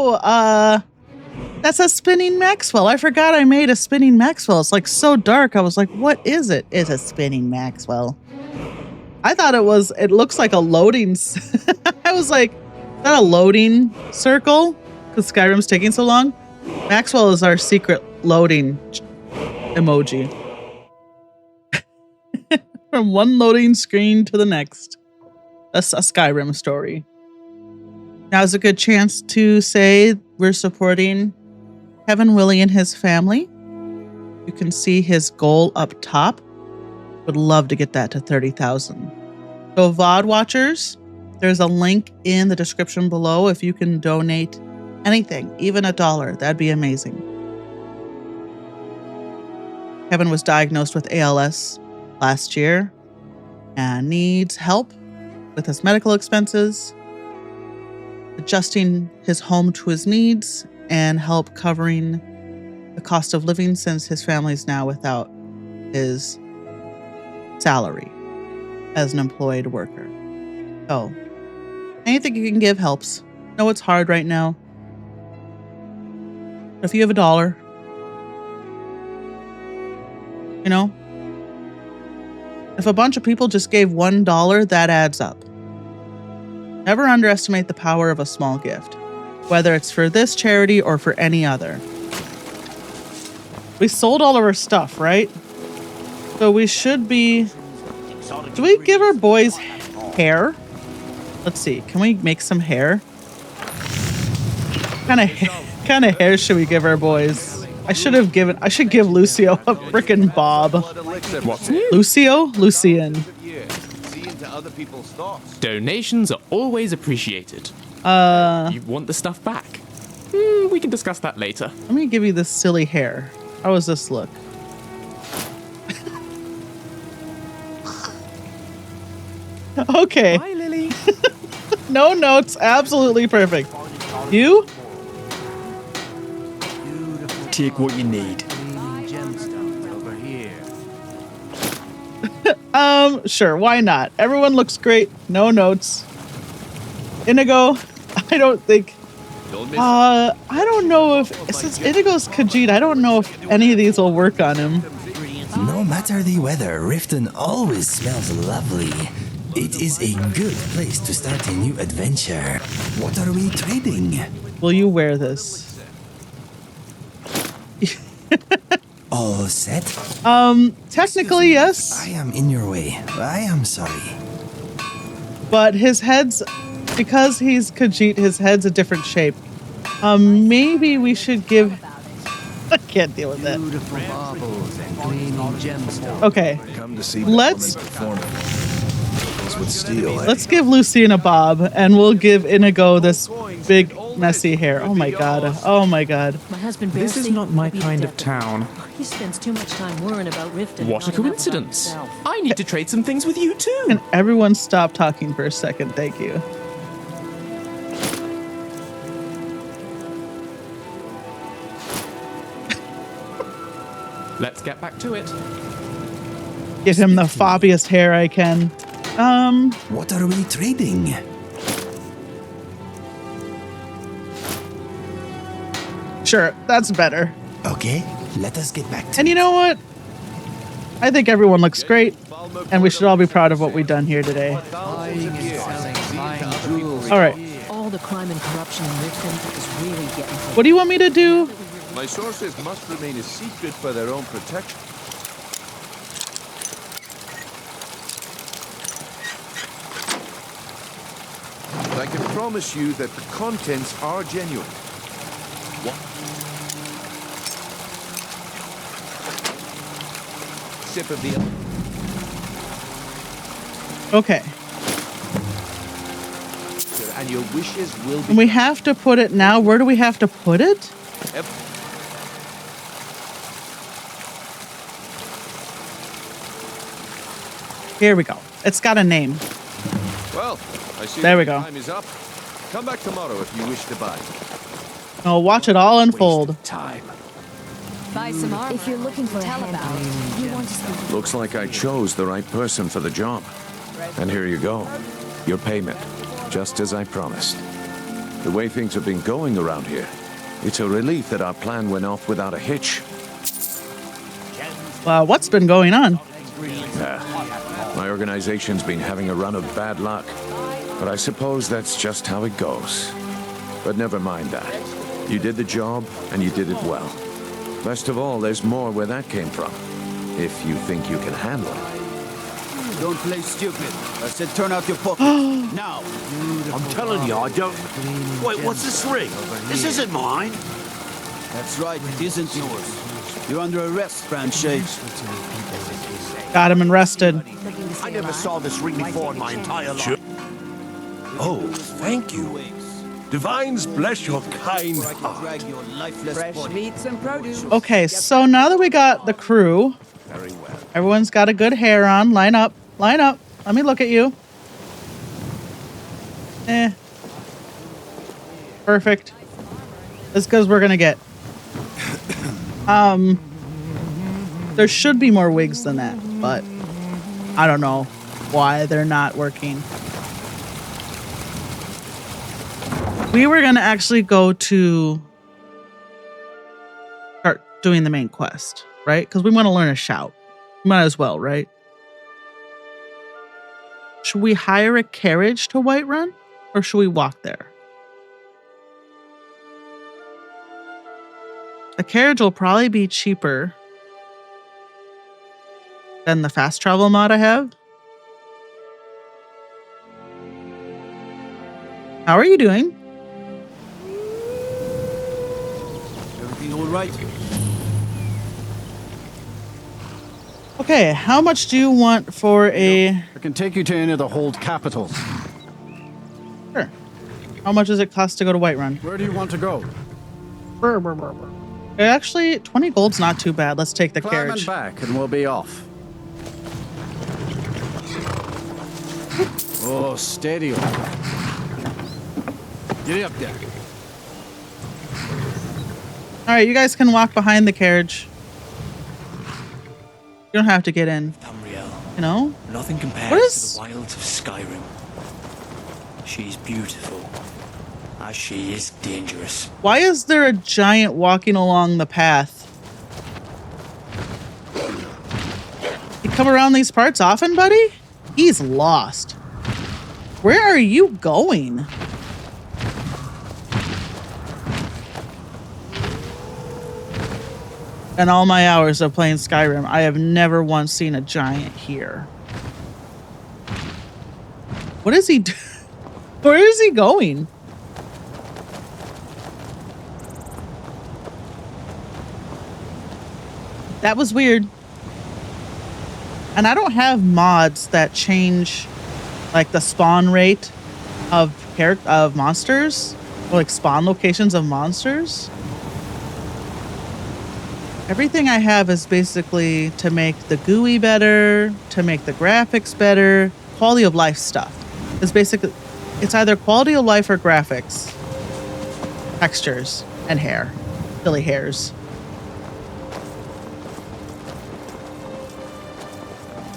Oh, that's a spinning Maxwell. I forgot I made a spinning Maxwell. It's like so dark. I was like, what is it? It's a spinning Maxwell. I thought it looks like a loading. I was like, is that a loading circle? Because Skyrim's taking so long. Maxwell is our secret loading emoji. From one loading screen to the next. That's a Skyrim story. Now's a good chance to say we're supporting Kevin Willie and his family. You can see his goal up top. Would love to get that to 30,000. So VOD watchers, there's a link in the description below. If you can donate anything, even $1, that'd be amazing. Kevin was diagnosed with ALS last year and needs help with his medical expenses, adjusting his home to his needs, and help covering the cost of living since his family's now without his salary as an employed worker. So anything you can give helps. I know it's hard right now. If you have $1, you know, if a bunch of people just gave $1, that adds up. Never underestimate the power of a small gift, whether it's for this charity or for any other. We sold all of our stuff, right? So we should be... Do we give our boys hair? Let's see. Can we make some hair? What kind of hair should we give our boys? I should give Lucio a frickin' bob. What's new? Lucio? Lucian. Donations are always appreciated. You want the stuff back? We can discuss that later. Let me give you this silly hair. How does this look? Okay. Bye, Lily. No notes. Absolutely perfect. You? Take what you need. Sure. Why not? Everyone looks great. No notes. Indigo, I don't think... I don't know if... Since Indigo's Khajiit, I don't know if any of these will work on him. No matter the weather, Riften always smells lovely. It is a good place to start a new adventure. What are we trading? Will you wear this? All set? Technically, yes. I am in your way. I am sorry. But his head's... Because he's Khajiit, his head's a different shape. Maybe we should give... I can't deal with that. Okay. Let's give Lucian a bob, and we'll give Inigo this big, messy hair. Oh my god. Oh my god. My husband This is not my kind of town. He spends too much time worrying about Riften. What a coincidence. I need to trade some things with you too. Can everyone stop talking for a second? Thank you. Let's get back to it. Give him the foppiest hair I can. What are we trading? Sure, that's better. Okay, let us get back to And you know what? I think everyone looks great, and we should all be proud of what we've done here today. All right. All the crime and corruption in Riften is really getting to What do you want me to do? My sources must remain a secret for their own protection. I can promise you that the contents are genuine. What? Sip of the... Okay. And your wishes will be... And we have to put it now. Where do we have to put it? Here we go. It's got a name. Well, I see there we the go. Time is up. Come back tomorrow if you wish to buy. Oh, watch it all unfold. Time. Buy some armor. If you're looking for a handout, you want to speak. Looks like I chose the right person for the job. And here you go. Your payment, just as I promised. The way things have been going around here, it's a relief that our plan went off without a hitch. What's been going on? My organization's been having a run of bad luck, but I suppose that's just how it goes. But never mind that. You did the job, and you did it well. Best of all, there's more where that came from, if you think you can handle it. Don't play stupid. I said turn out your pocket. Now. I'm telling you, I don't... Wait, what's this ring? This isn't mine. That's right, it isn't yours. You're under arrest, Franche. Got him arrested. I never saw this ring before in my entire life. Oh, thank you. Divines bless your kind heart. Fresh meats and produce. Okay, so now that we got the crew, everyone's got a good hair on. Line up. Line up. Let me look at you. Perfect. As good as we're gonna get. There should be more wigs than that, but I don't know why they're not working. We were gonna actually go to start doing the main quest, right? Because we want to learn a shout. Might as well, right? Should we hire a carriage to Whiterun, or should we walk there? A carriage will probably be cheaper than the fast travel mod I have. How are you doing? Everything all right? Okay, how much do you want for a... I can take you to any of the hold capitals. Sure. How much does it cost to go to Whiterun? Where do you want to go? Actually, 20 gold's not too bad. Let's take the Climb carriage. back and we'll be off. Oh, steady. Get up there. All right, you guys can walk behind the carriage. You don't have to get in. Tamriel, You know? nothing compares What is- to the wilds of Skyrim. She's beautiful, as she is dangerous. Why is there a giant walking along the path? You come around these parts often, buddy? He's lost. Where are you going? In all my hours of playing Skyrim, I have never once seen a giant here. What is he doing? Where is he going? That was weird. And I don't have mods that change like the spawn rate of monsters or like spawn locations of monsters. Everything I have is basically to make the GUI better, to make the graphics better, quality of life stuff. It's basically, it's either quality of life or graphics, textures, and hair, silly hairs.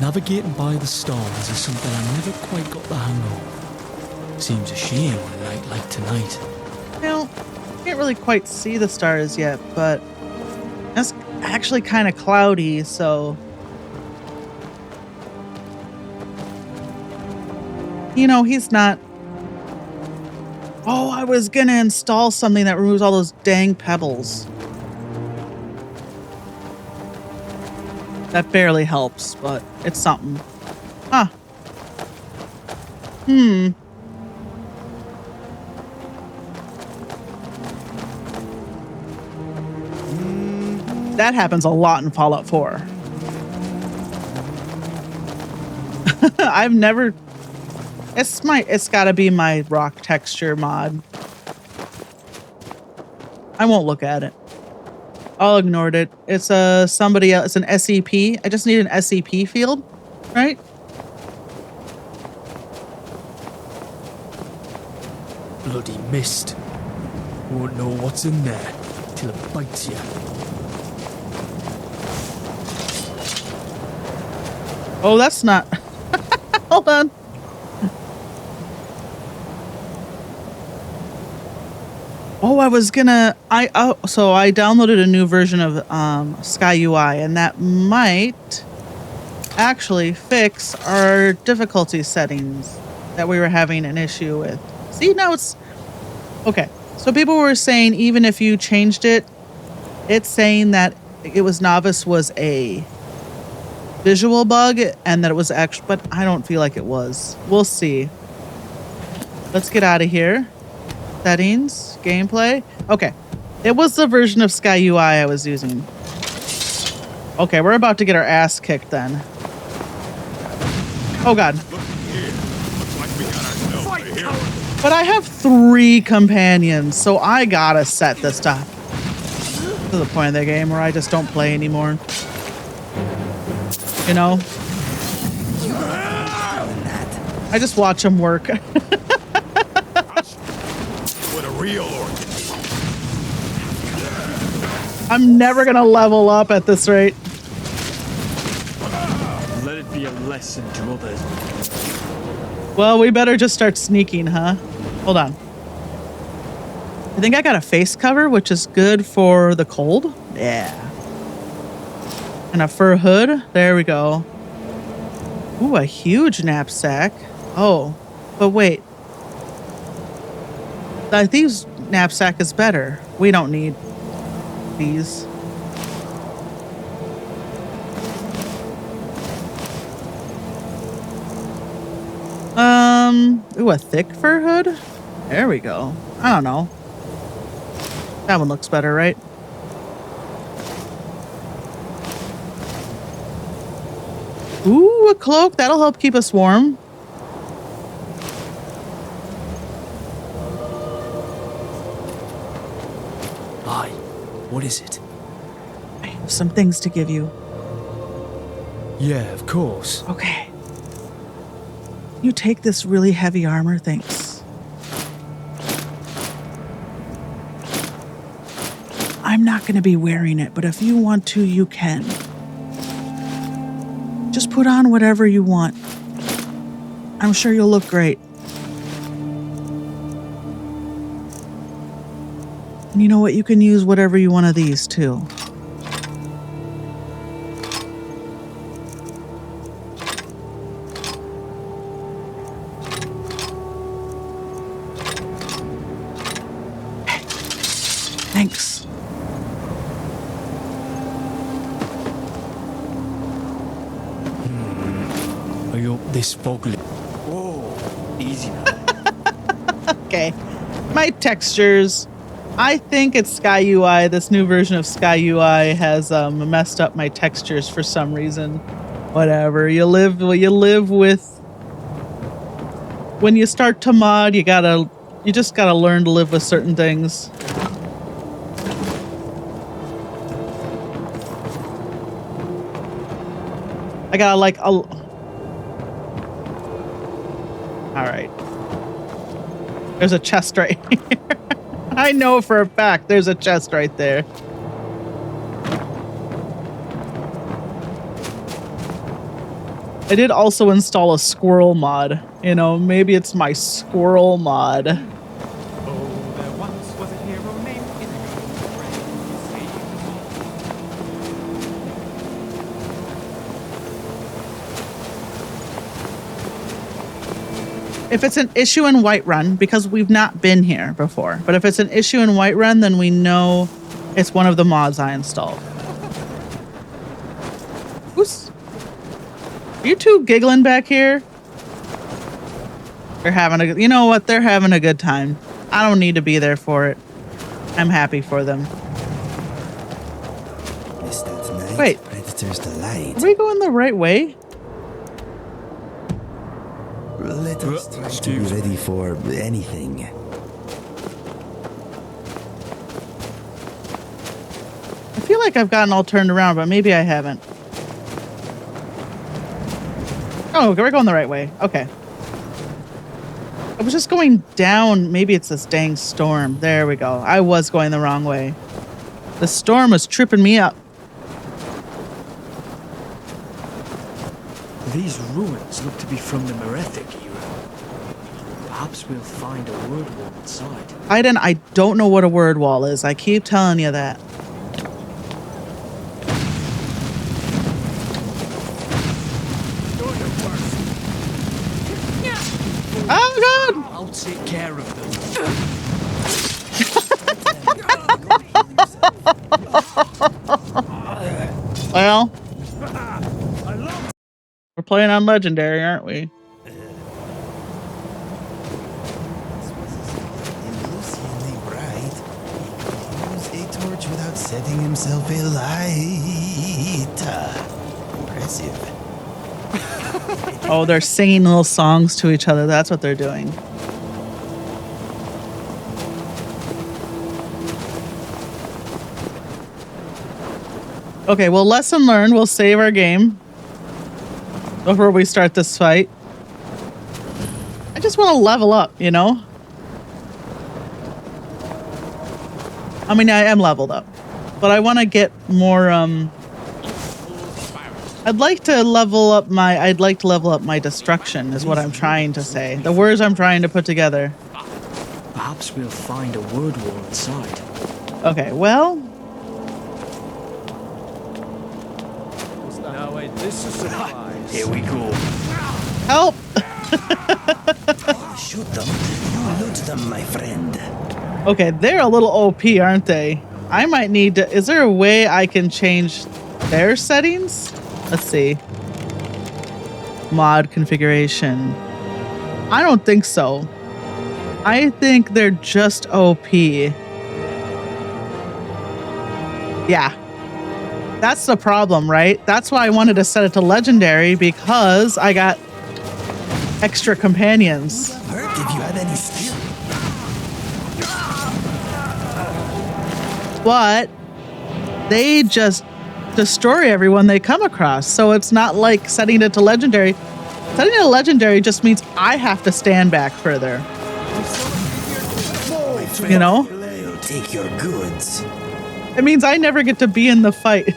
Navigating by the stars is something I never quite got the hang of. Seems a shame on a night like tonight. Well, can't really quite see the stars yet, but it's actually kind of cloudy, so... You know, he's not... Oh, I was gonna install something that removes all those dang pebbles. That barely helps, but it's something. Huh. That happens a lot in Fallout 4. I've never... It's gotta be my rock texture mod. I won't look at it. I'll ignore it. It's somebody else. It's an SCP. I just need an SCP field, right? Bloody mist. Won't know what's in there till it bites you. Oh, that's not... Hold on. Oh, I was gonna. So I downloaded a new version of Skyui, and that might actually fix our difficulty settings that we were having an issue with. See, now it's okay. So people were saying even if you changed it, it's saying that it was novice was a visual bug and that it was actually, but I don't feel like it was. We'll see. Let's get out of here. Settings, gameplay. Okay. It was the version of Skyui I was using. Okay, we're about to get our ass kicked then. Oh god. But I have 3 companions, so I gotta set this stuff. To the point of the game where I just don't play anymore. You know? I just watch them work. What a real organ. I'm never gonna level up at this rate. Let it be a lesson to others. Well, we better just start sneaking, huh? Hold on. I think I got a face cover, which is good for the cold. Yeah. And a fur hood. There we go. Ooh, a huge knapsack. Oh, but wait. I think knapsack is better. We don't need these. Ooh, a thick fur hood? There we go. I don't know. That one looks better, right? Ooh, a cloak. That'll help keep us warm. Aye, what is it? I have some things to give you. Yeah, of course. Okay. You take this really heavy armor, thanks. I'm not going to be wearing it, but if you want to, you can. Just put on whatever you want. I'm sure you'll look great. And you know what? You can use whatever you want of these, too. Thanks. Are you up this foggy? Whoa, easy now. Okay. My textures. I think it's Skyui. This new version of Skyui has messed up my textures for some reason. Whatever. You live with. When you start to mod, you just gotta learn to live with certain things. I gotta like a. All right. There's a chest right here. I know for a fact there's a chest right there. I did also install a squirrel mod. You know, maybe it's my squirrel mod. Oh, there once was a hero named If it's an issue in Whiterun, because we've not been here before, but if it's an issue in Whiterun, then we know it's one of the mods I installed. Are you two giggling back here? They're having you know what? They're having a good time. I don't need to be there for it. I'm happy for them. Wait. Predator's delight. Are we going the right way? Let us try to be ready for anything. I feel like I've gotten all turned around, but maybe I haven't. Oh, we're going the right way. Okay. I was just going down. Maybe it's this dang storm. There we go. I was going the wrong way. The storm was tripping me up. These ruins look to be from the Merethic era. Perhaps we'll find a word wall inside. Aiden, I don't know what a word wall is. I keep telling you that. Oh, God! I'll take care of them. Well, we're playing on Legendary, aren't we? Without setting himself alight. Impressive. Oh, they're singing little songs to each other. That's what they're doing. Okay, well, lesson learned. We'll save our game before we start this fight. I just want to level up, you know? I mean, I am leveled up, but I want to get more, I'd like to level up my destruction is what I'm trying to say. The words I'm trying to put together. Perhaps we'll find a word wall inside. Okay, well. Now wait, this is a surprise. Here we go. Help! Shoot them. You loot them, my friend. Okay, they're a little OP, aren't they? I might need to... Is there a way I can change their settings? Let's see. Mod configuration. I don't think so. I think they're just OP. Yeah. That's the problem, right? That's why I wanted to set it to Legendary, because I got extra companions. Hurt if you had any skill. But they just destroy everyone they come across. So it's not like setting it to Legendary. Setting it to Legendary just means I have to stand back further. You know? They'll take your goods. It means I never get to be in the fight.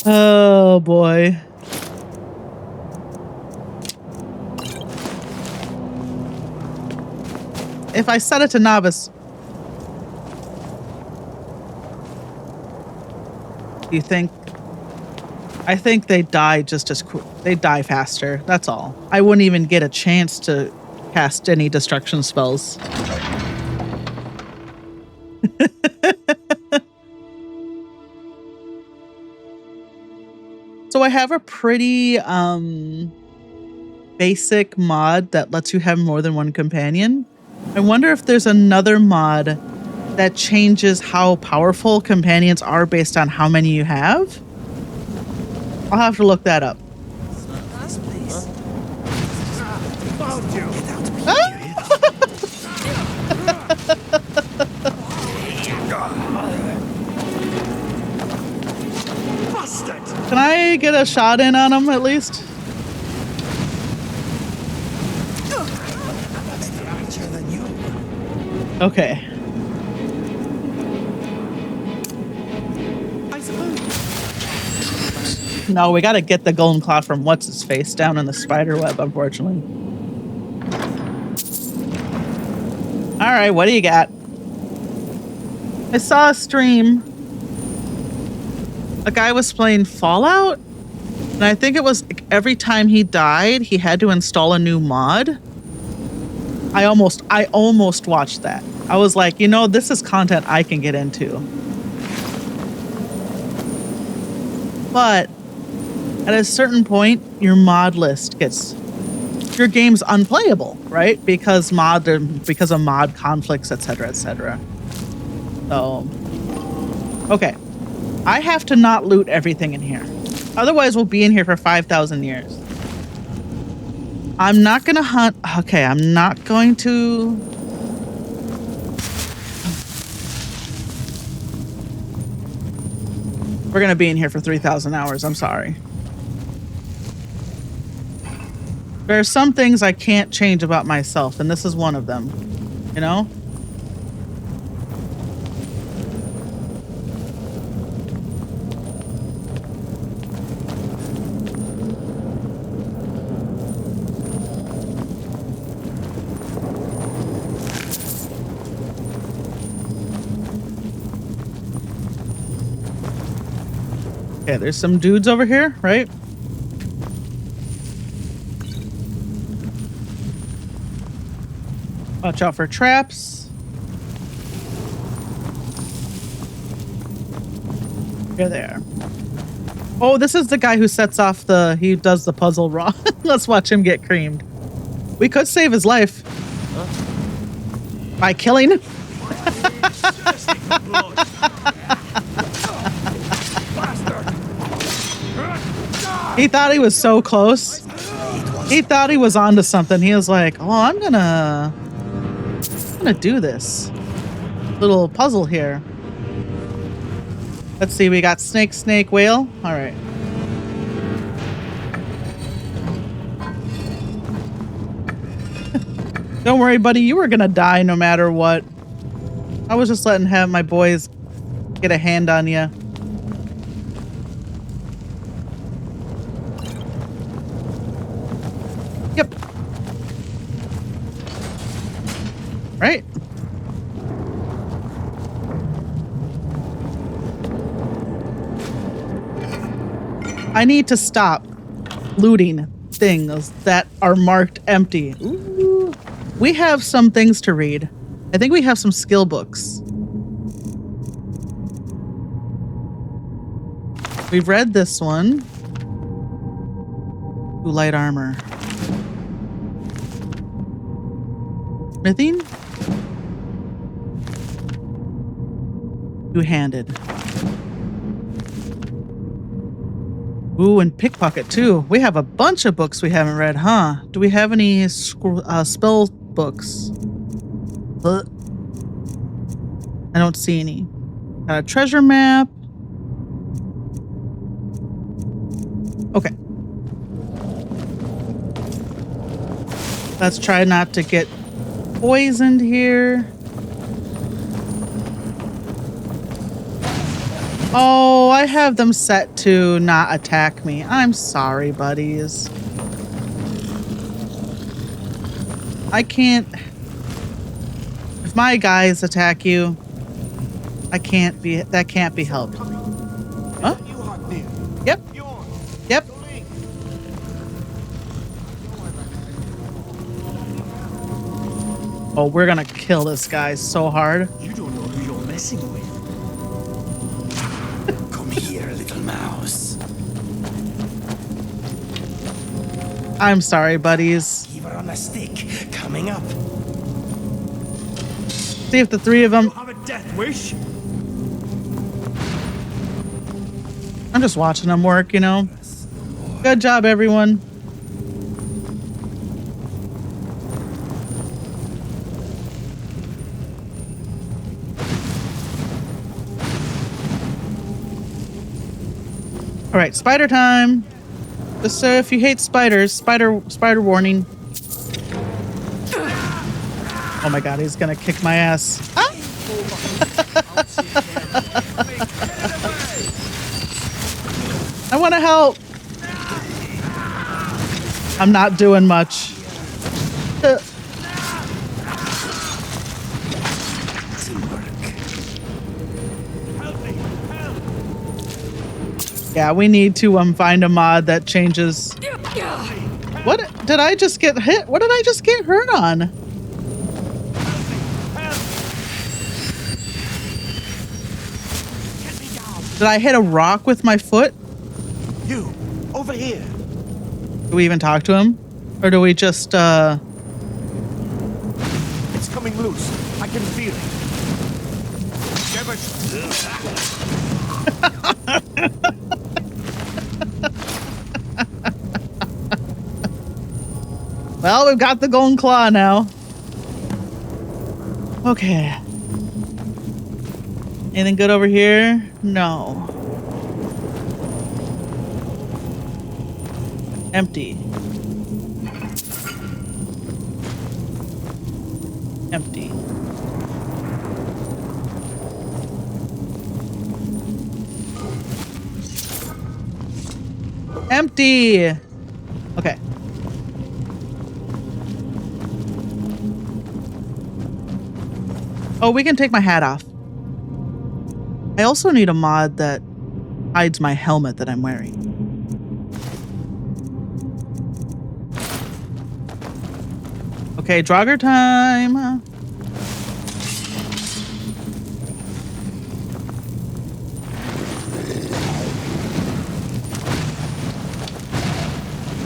Oh boy. If I set it to Novice, you think? I think they die just as quick. They die faster. That's all. I wouldn't even get a chance to cast any destruction spells. So I have a pretty basic mod that lets you have more than one companion. I wonder if there's another mod that changes how powerful companions are based on how many you have. I'll have to look that up. Can I get a shot in on him at least? Okay. No, we gotta get the golden claw from what's his face down in the spider web, unfortunately. All right, what do you got? I saw a stream. A guy was playing Fallout, and I think it was like every time he died, he had to install a new mod. I almost watched that. I was like, you know, this is content I can get into. But at a certain point, your mod list gets, your game's unplayable, right? Because of mod conflicts, etc., etc. So, okay. I have to not loot everything in here. Otherwise, we'll be in here for 5,000 years. I'm not going to hunt. Okay, I'm not going to. We're going to be in here for 3,000 hours. I'm sorry. There are some things I can't change about myself, and this is one of them. You know? Okay, there's some dudes over here, right? Watch out for traps. You're there. Oh, this is the guy who sets off he does the puzzle wrong. Let's watch him get creamed. We could save his life. By killing him. He thought he was so close. He thought he was onto something. He was like, "Oh, I'm gonna do this little puzzle here." Let's see. We got snake, snake, whale. All right. Don't worry, buddy. You were gonna die no matter what. I was just letting my boys get a hand on you. Yep. Right. I need to stop looting things that are marked empty. Ooh. We have some things to read. I think we have some skill books. We've read this one. Ooh, light armor. Smithing? Two-handed. Ooh, and pickpocket too. We have a bunch of books we haven't read, huh? Do we have any spell books? I don't see any. Got a treasure map. Okay. Let's try not to get poisoned here. Oh, I have them set to not attack me. I'm sorry, buddies. I can't... If my guys attack you, that can't be helped. Huh? Yep. Yep. Oh, we're gonna kill this guy so hard. You don't know who you're messing with. Come here, little mouse. I'm sorry, buddies. Keep her on a stick. Coming up. See if the three of them... Have a death wish? I'm just watching them work, you know? Good job, everyone. All right, spider time. Just if you hate spiders, spider warning. Oh my god, he's gonna kick my ass. Ah! I want to help. I'm not doing much. Yeah, we need to find a mod that changes. What did I just get hit? What did I just get hurt on? Did I hit a rock with my foot? You, over here. Do we even talk to him? Or do we just, It's coming loose. I can feel it. Well, we've got the golden claw now. Okay. Anything good over here? No. Empty. Empty. Empty. Okay. Oh, we can take my hat off. I also need a mod that hides my helmet that I'm wearing. Okay, Draugr time.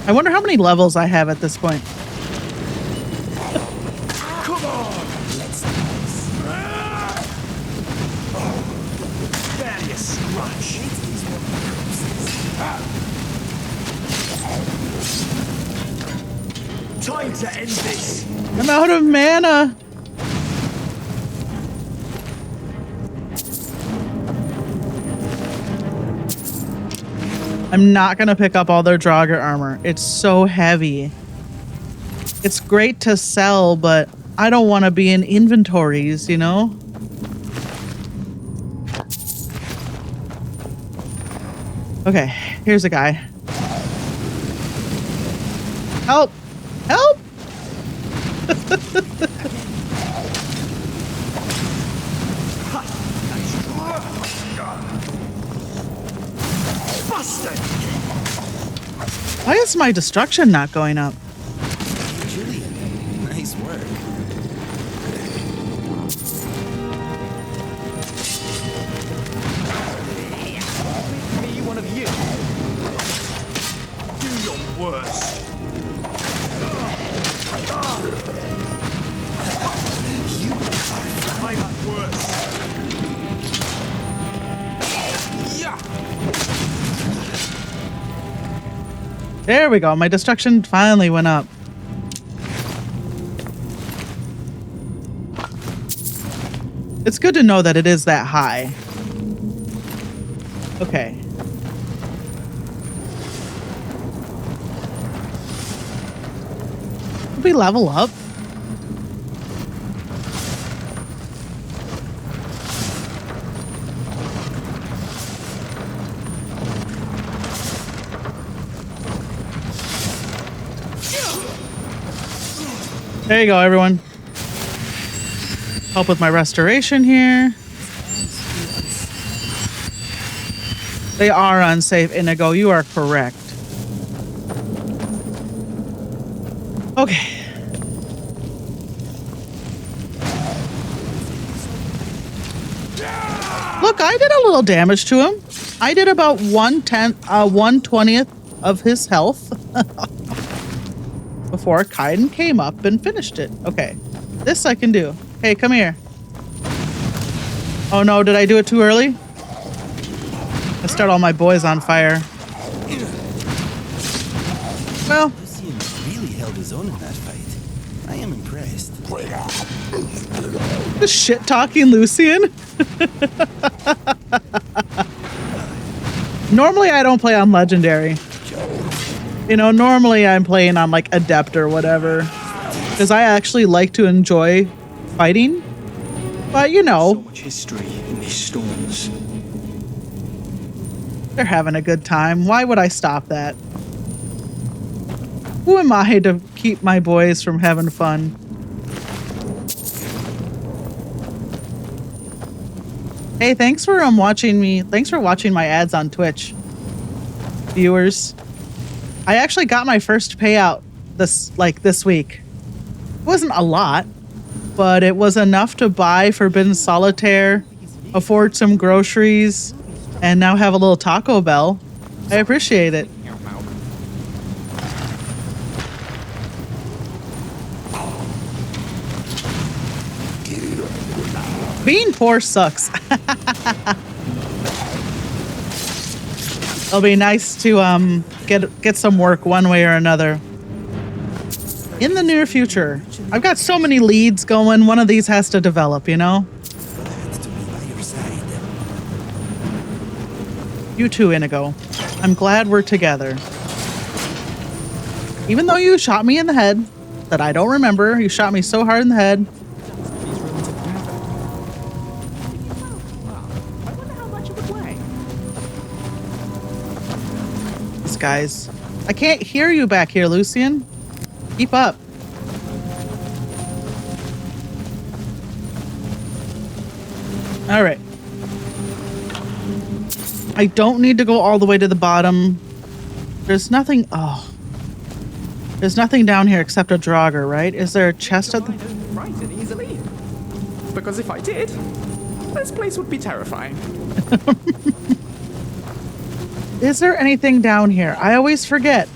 I wonder how many levels I have at this point. Come on! Let's do this. Barely a scratch. Time to end this. I'm out of mana. I'm not gonna pick up all their Draugr armor. It's so heavy. It's great to sell, but I don't want to be in inventories, you know? Okay, here's a guy. Help! Help! Why is my destruction not going up? Julian, nice work. Me, one of you. Do your worst. I'm at worst. Yeah. There we go. My destruction finally went up. It's good to know that it is that high. Okay. Did we level up? There you go, everyone. Help with my restoration here. They are unsafe, Inigo. You are correct. Okay. Look, I did a little damage to him. I did about 1/20th of his health. Before Kaiden came up and finished it. Okay. This I can do. Hey, come here. Oh no, did I do it too early? I start all my boys on fire. Well. Lucian really held his own in that fight. I am impressed. The shit-talking Lucian? Normally I don't play on Legendary. You know, normally I'm playing on like Adept or whatever. Because I actually like to enjoy fighting. But you know. So much history in these stones. They're having a good time. Why would I stop that? Who am I to keep my boys from having fun? Hey, thanks for watching me. Thanks for watching my ads on Twitch, viewers. I actually got my first payout this week. It wasn't a lot, but it was enough to buy Forbidden Solitaire, afford some groceries, and now have a little Taco Bell. I appreciate it. Being poor sucks. It'll be nice to get some work one way or another in the near future. I've got so many leads going. One of these has to develop, you know? You too, Inigo. I'm glad we're together. Even though you shot me in the head, that I don't remember, you shot me so hard in the head. These guys. I can't hear you back here, Lucian. Keep up. All right. I don't need to go all the way to the bottom. There's nothing. Oh. There's nothing down here except a Draugr, right? Is there a chest at the... I don't write it easily. Because if I did, this place would be terrifying. Is there anything down here? I always forget.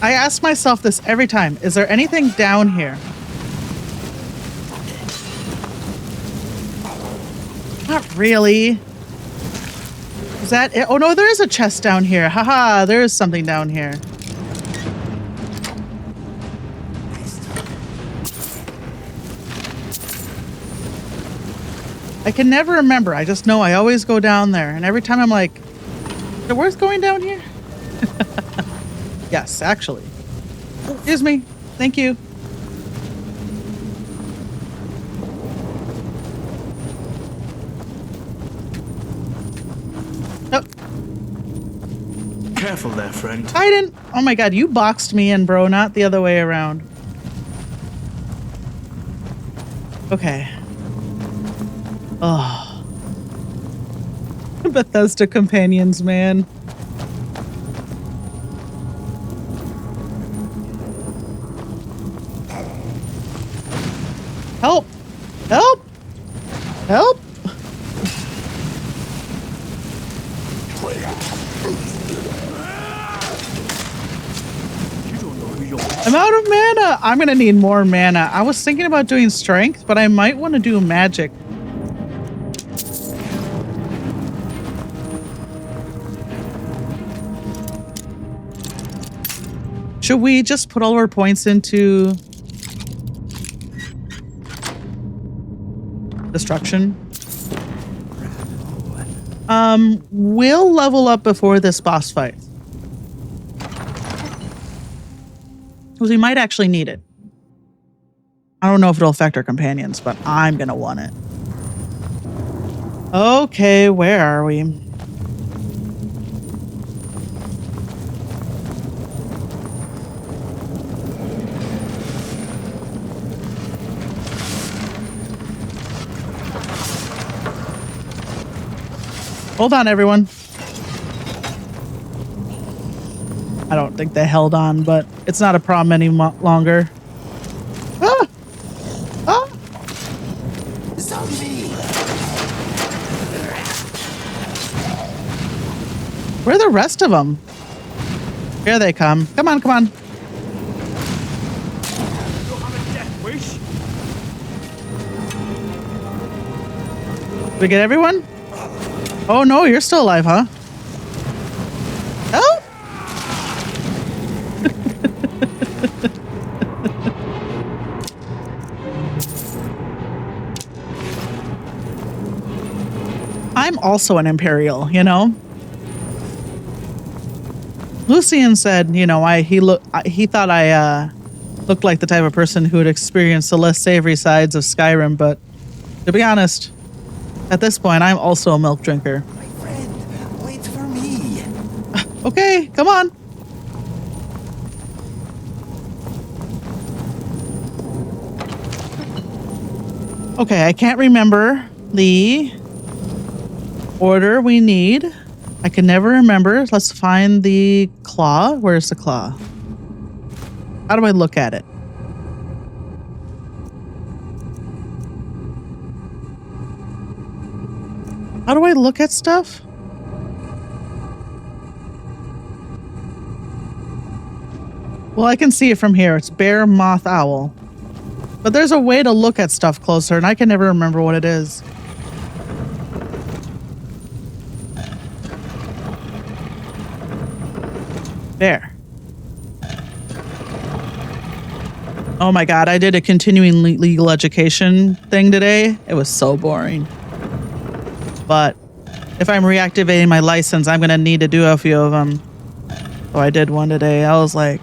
I ask myself this every time. Is there anything down here? Not really. Is that it? Oh no, there is a chest down here. Haha, there is something down here. I can never remember. I just know I always go down there. And every time I'm like, is it worth going down here? Yes, actually. Excuse me. Thank you. Oh. Careful there, friend. I didn't. Oh my god, you boxed me in, bro, not the other way around. Okay. Oh. Bethesda companions, man. Help! Help! Help! I'm out of mana! I'm gonna need more mana. I was thinking about doing strength, but I might want to do magic. Should we just put all our points into destruction? We'll level up before this boss fight. Because we might actually need it. I don't know if it'll affect our companions, but I'm gonna want it. Okay, where are we? Hold on, everyone. I don't think they held on, but it's not a problem any longer. Ah! Ah! Zombie! Where are the rest of them? Here they come. Come on, come on. Did we get everyone? Oh no, you're still alive, huh? Help! I'm also an Imperial, you know? Lucian said, you know, he thought I looked like the type of person who would experience the less savory sides of Skyrim, but to be honest, at this point, I'm also a milk drinker. My friend, wait for me. Okay, come on. Okay, I can't remember the order we need. I can never remember. Let's find the claw. Where's the claw? How do I look at it? How do I look at stuff? Well, I can see it from here. It's bear, moth, owl. But there's a way to look at stuff closer, and I can never remember what it is. There. Oh my god, I did a continuing legal education thing today. It was so boring. But if I'm reactivating my license, I'm going to need to do a few of them. So I did one today. I was like,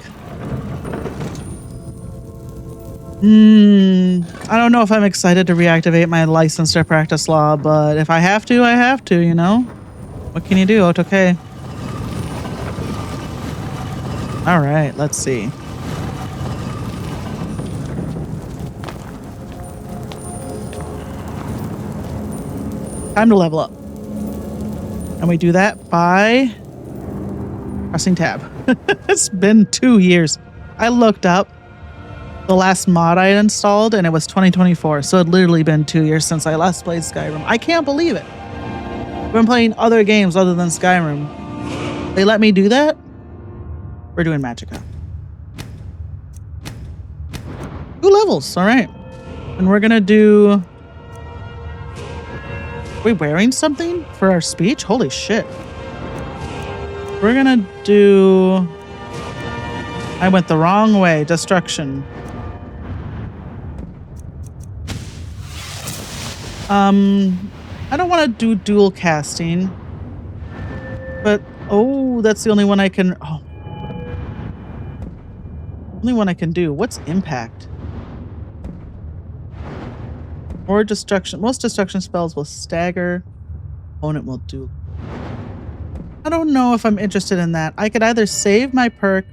I don't know if I'm excited to reactivate my license to practice law, but if I have to, I have to, you know? What can you do? It's okay. All right, let's see. Time to level up. And we do that by pressing tab. It's been 2 years. I looked up the last mod I installed and it was 2024. So it literally been 2 years since I last played Skyrim. I can't believe it. I've been playing other games other than Skyrim. They let me do that? We're doing Magicka. 2 levels, all right. And we're gonna do... Are we wearing something for our speech? Holy shit. We're gonna do... I went the wrong way. Destruction. I don't want to do dual casting. But, oh, that's the only one I can... Oh. Only one I can do. What's impact? Or destruction. Most destruction spells will stagger. Opponent will do. I don't know if I'm interested in that. I could either save my perk.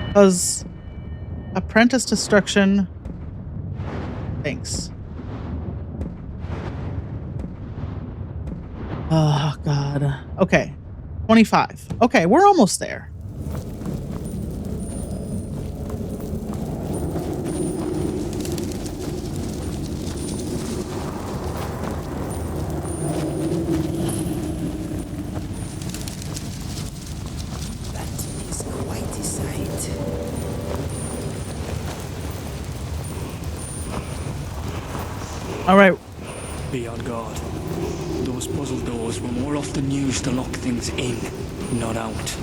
Because apprentice destruction. Thanks. Oh, God. Okay. 25. Okay, we're almost there. All right. Be on guard. Those puzzle doors were more often used to lock things in, not out.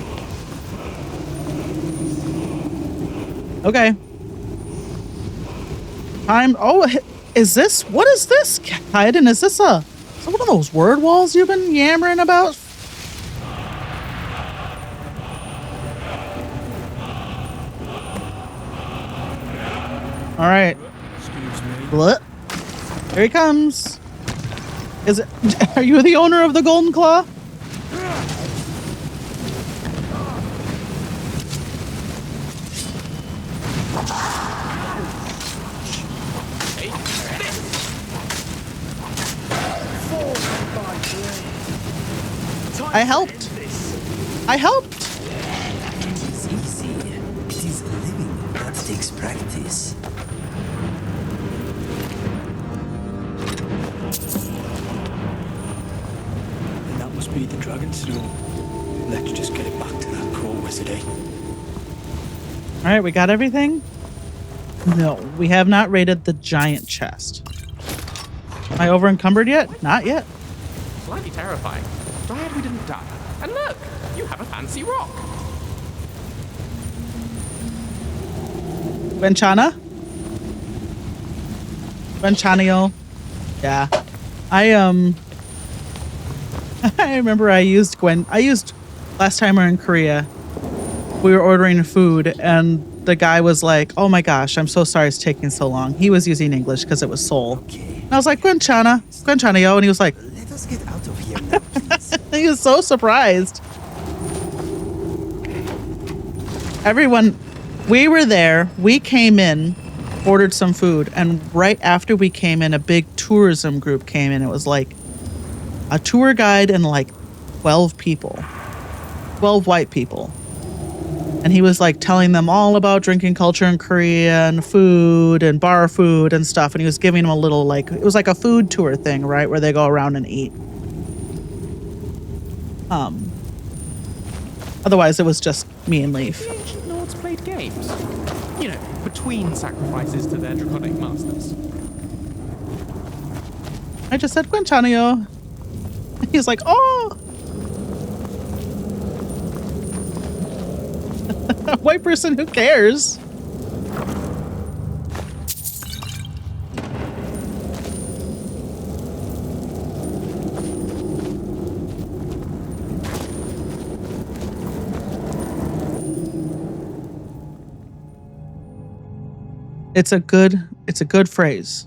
Okay. Time. Oh, is this? What is this, Kaiden? Is this one of those word walls you've been yammering about? All right. Excuse me. What? Here he comes. Is it? Are you the owner of the Golden Claw? I helped. I helped. It is easy. It is living that takes practice. And that must be the dragon's stone. Let's just get it back to that court wizard, eh? All right, we got everything? No, we have not raided the giant chest. Am I over encumbered yet? Not yet. Slightly terrifying. Glad we didn't die. And look, you have a fancy rock. Gwenchana? Gwenchanio. Yeah. I remember I used last time we were in Korea, we were ordering food and the guy was like, oh my gosh, I'm so sorry it's taking so long. He was using English because it was Seoul. Okay. And I was like, Gwenchanio. And he was like, Let us get out of here now, please. he was so surprised. Everyone, we were there. We came in, ordered some food. And right after we came in, a big tourism group came in. It was like a tour guide and like 12 people, 12 white people. And he was like telling them all about drinking culture in Korea and food and bar food and stuff. And he was giving them a little like, it was like a food tour thing, right? Where they go around and eat. Otherwise it was just me and Leaf. The ancient lords played games. You know, between sacrifices to their draconic masters. I just said Gwenchanio. He's like, oh. White person, who cares? It's a good phrase.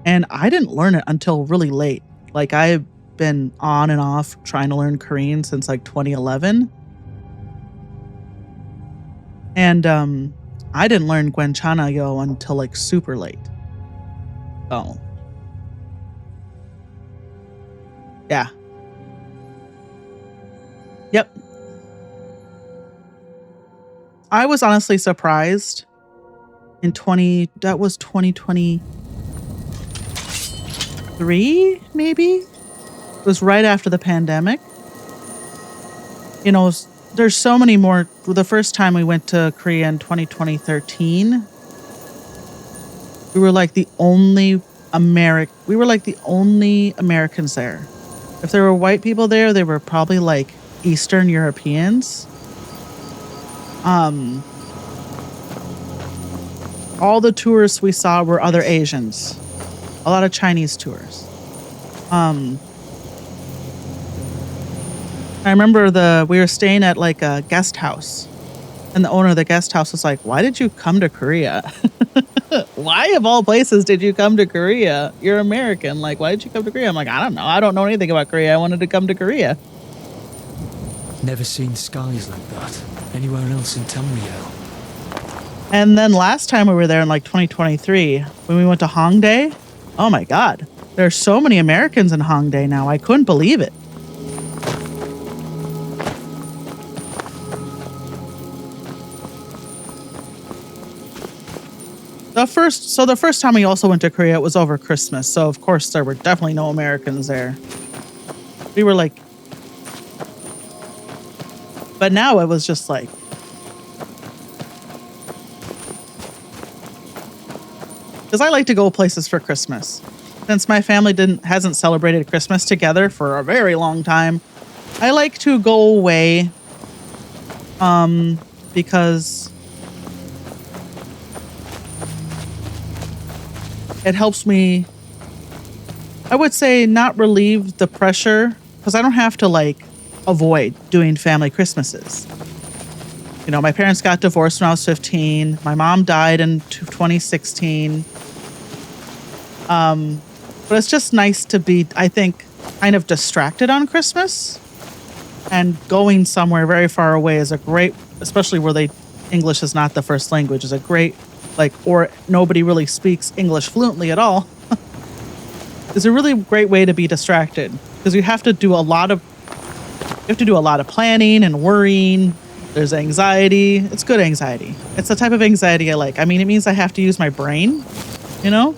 And I didn't learn it until really late. Like I've been on and off trying to learn Korean since like 2011. And I didn't learn Gwenchanyo until like super late. Oh. Yeah. Yep. I was honestly surprised in 2023, maybe? It was right after the pandemic. You know, there's so many more. The first time we went to Korea in 2013, we were like the only Americans there. If there were white people there, they were probably like Eastern Europeans. All the tourists we saw were other Asians. A lot of Chinese tourists. I remember we were staying at like a guest house, and the owner of the guest house was like, "Why did you come to Korea? Why of all places did you come to Korea? You're American. Like, why did you come to Korea?" I'm like, "I don't know. I don't know anything about Korea. I wanted to come to Korea." Never seen skies like that anywhere else in Tamriel. And then last time we were there in like 2023, when we went to Hongdae, oh my God, there are so many Americans in Hongdae now. I couldn't believe it. The first time we also went to Korea, it was over Christmas. So of course there were definitely no Americans there. We were like, but now it was just like, because I like to go places for Christmas. Since my family hasn't celebrated Christmas together for a very long time, I like to go away, because it helps me, I would say, not relieve the pressure, because I don't have to like avoid doing family Christmases. You know, my parents got divorced when I was 15. My mom died in 2016. But it's just nice to be, I think, kind of distracted on Christmas. And going somewhere very far away is a great, especially where English is not the first language, is a great, like, or nobody really speaks English fluently at all. It's a really great way to be distracted, because you have to do a lot of planning and worrying. There's anxiety. It's good anxiety. It's the type of anxiety I like. I mean, it means I have to use my brain, you know?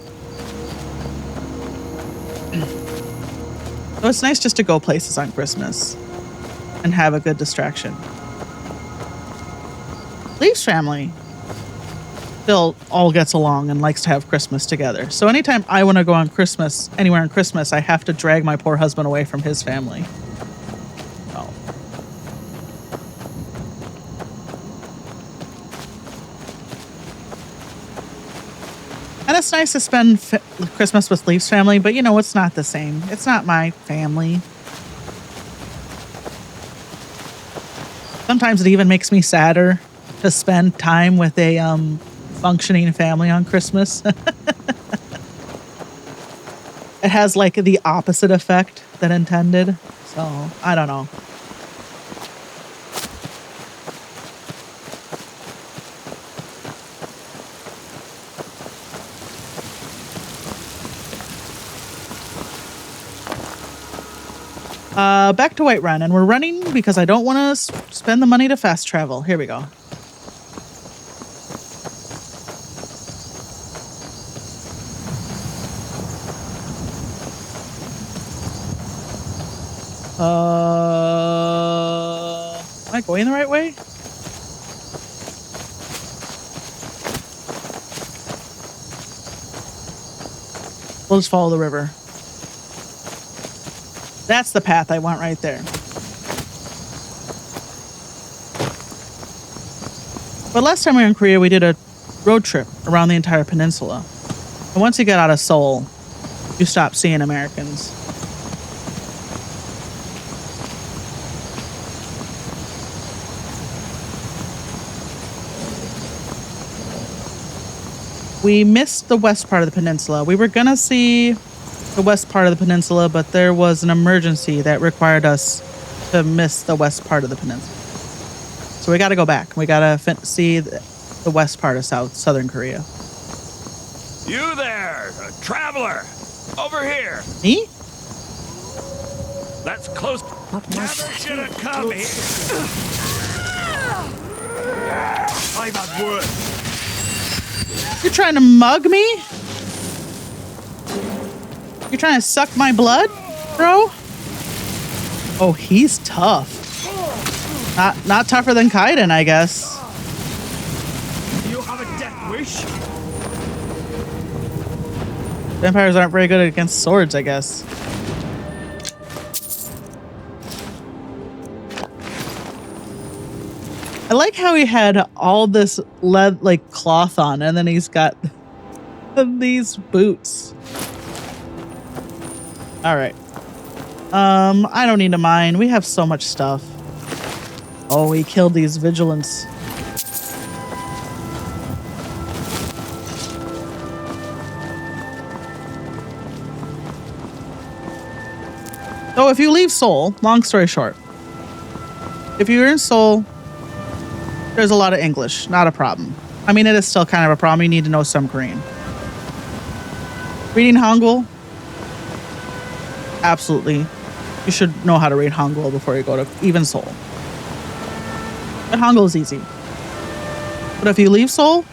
So it's nice just to go places on Christmas and have a good distraction. Leaf's family still all gets along and likes to have Christmas together. So anytime I want to go on Christmas, anywhere on Christmas, I have to drag my poor husband away from his family. So. And it's nice to spend Christmas with Leaf's family, but you know, it's not the same. It's not my family. Sometimes it even makes me sadder to spend time with a functioning family on Christmas. It has like the opposite effect than intended. So, I don't know. Back to Whiterun, and we're running because I don't want to spend the money to fast travel. Here we go. Am I going the right way? We'll just follow the river. That's the path I want right there. But last time we were in Korea, we did a road trip around the entire peninsula. And once you get out of Seoul, you stop seeing Americans. We missed the west part of the peninsula. We were gonna see the west part of the peninsula, but there was an emergency that required us to miss the west part of the peninsula. So we got to go back. We got to see the west part of southern Korea. You there, a traveler, over here. Me? That's close. Never should have come here. I've had worse. You're trying to mug me? You're trying to suck my blood, bro? Oh, he's tough. Not tougher than Kaiden, I guess. Do you have a death wish? Vampires aren't very good against swords, I guess. I like how he had all this lead, like cloth on, and then he's got these boots. All right. I don't need to mine. We have so much stuff. Oh, he killed these vigilants. So if you leave Seoul, long story short, if you're in Seoul, there's a lot of English, not a problem. I mean, it is still kind of a problem. You need to know some Korean. Reading Hangul, absolutely. You should know how to read Hangul before you go to even Seoul. But Hangul is easy. But if you leave Seoul,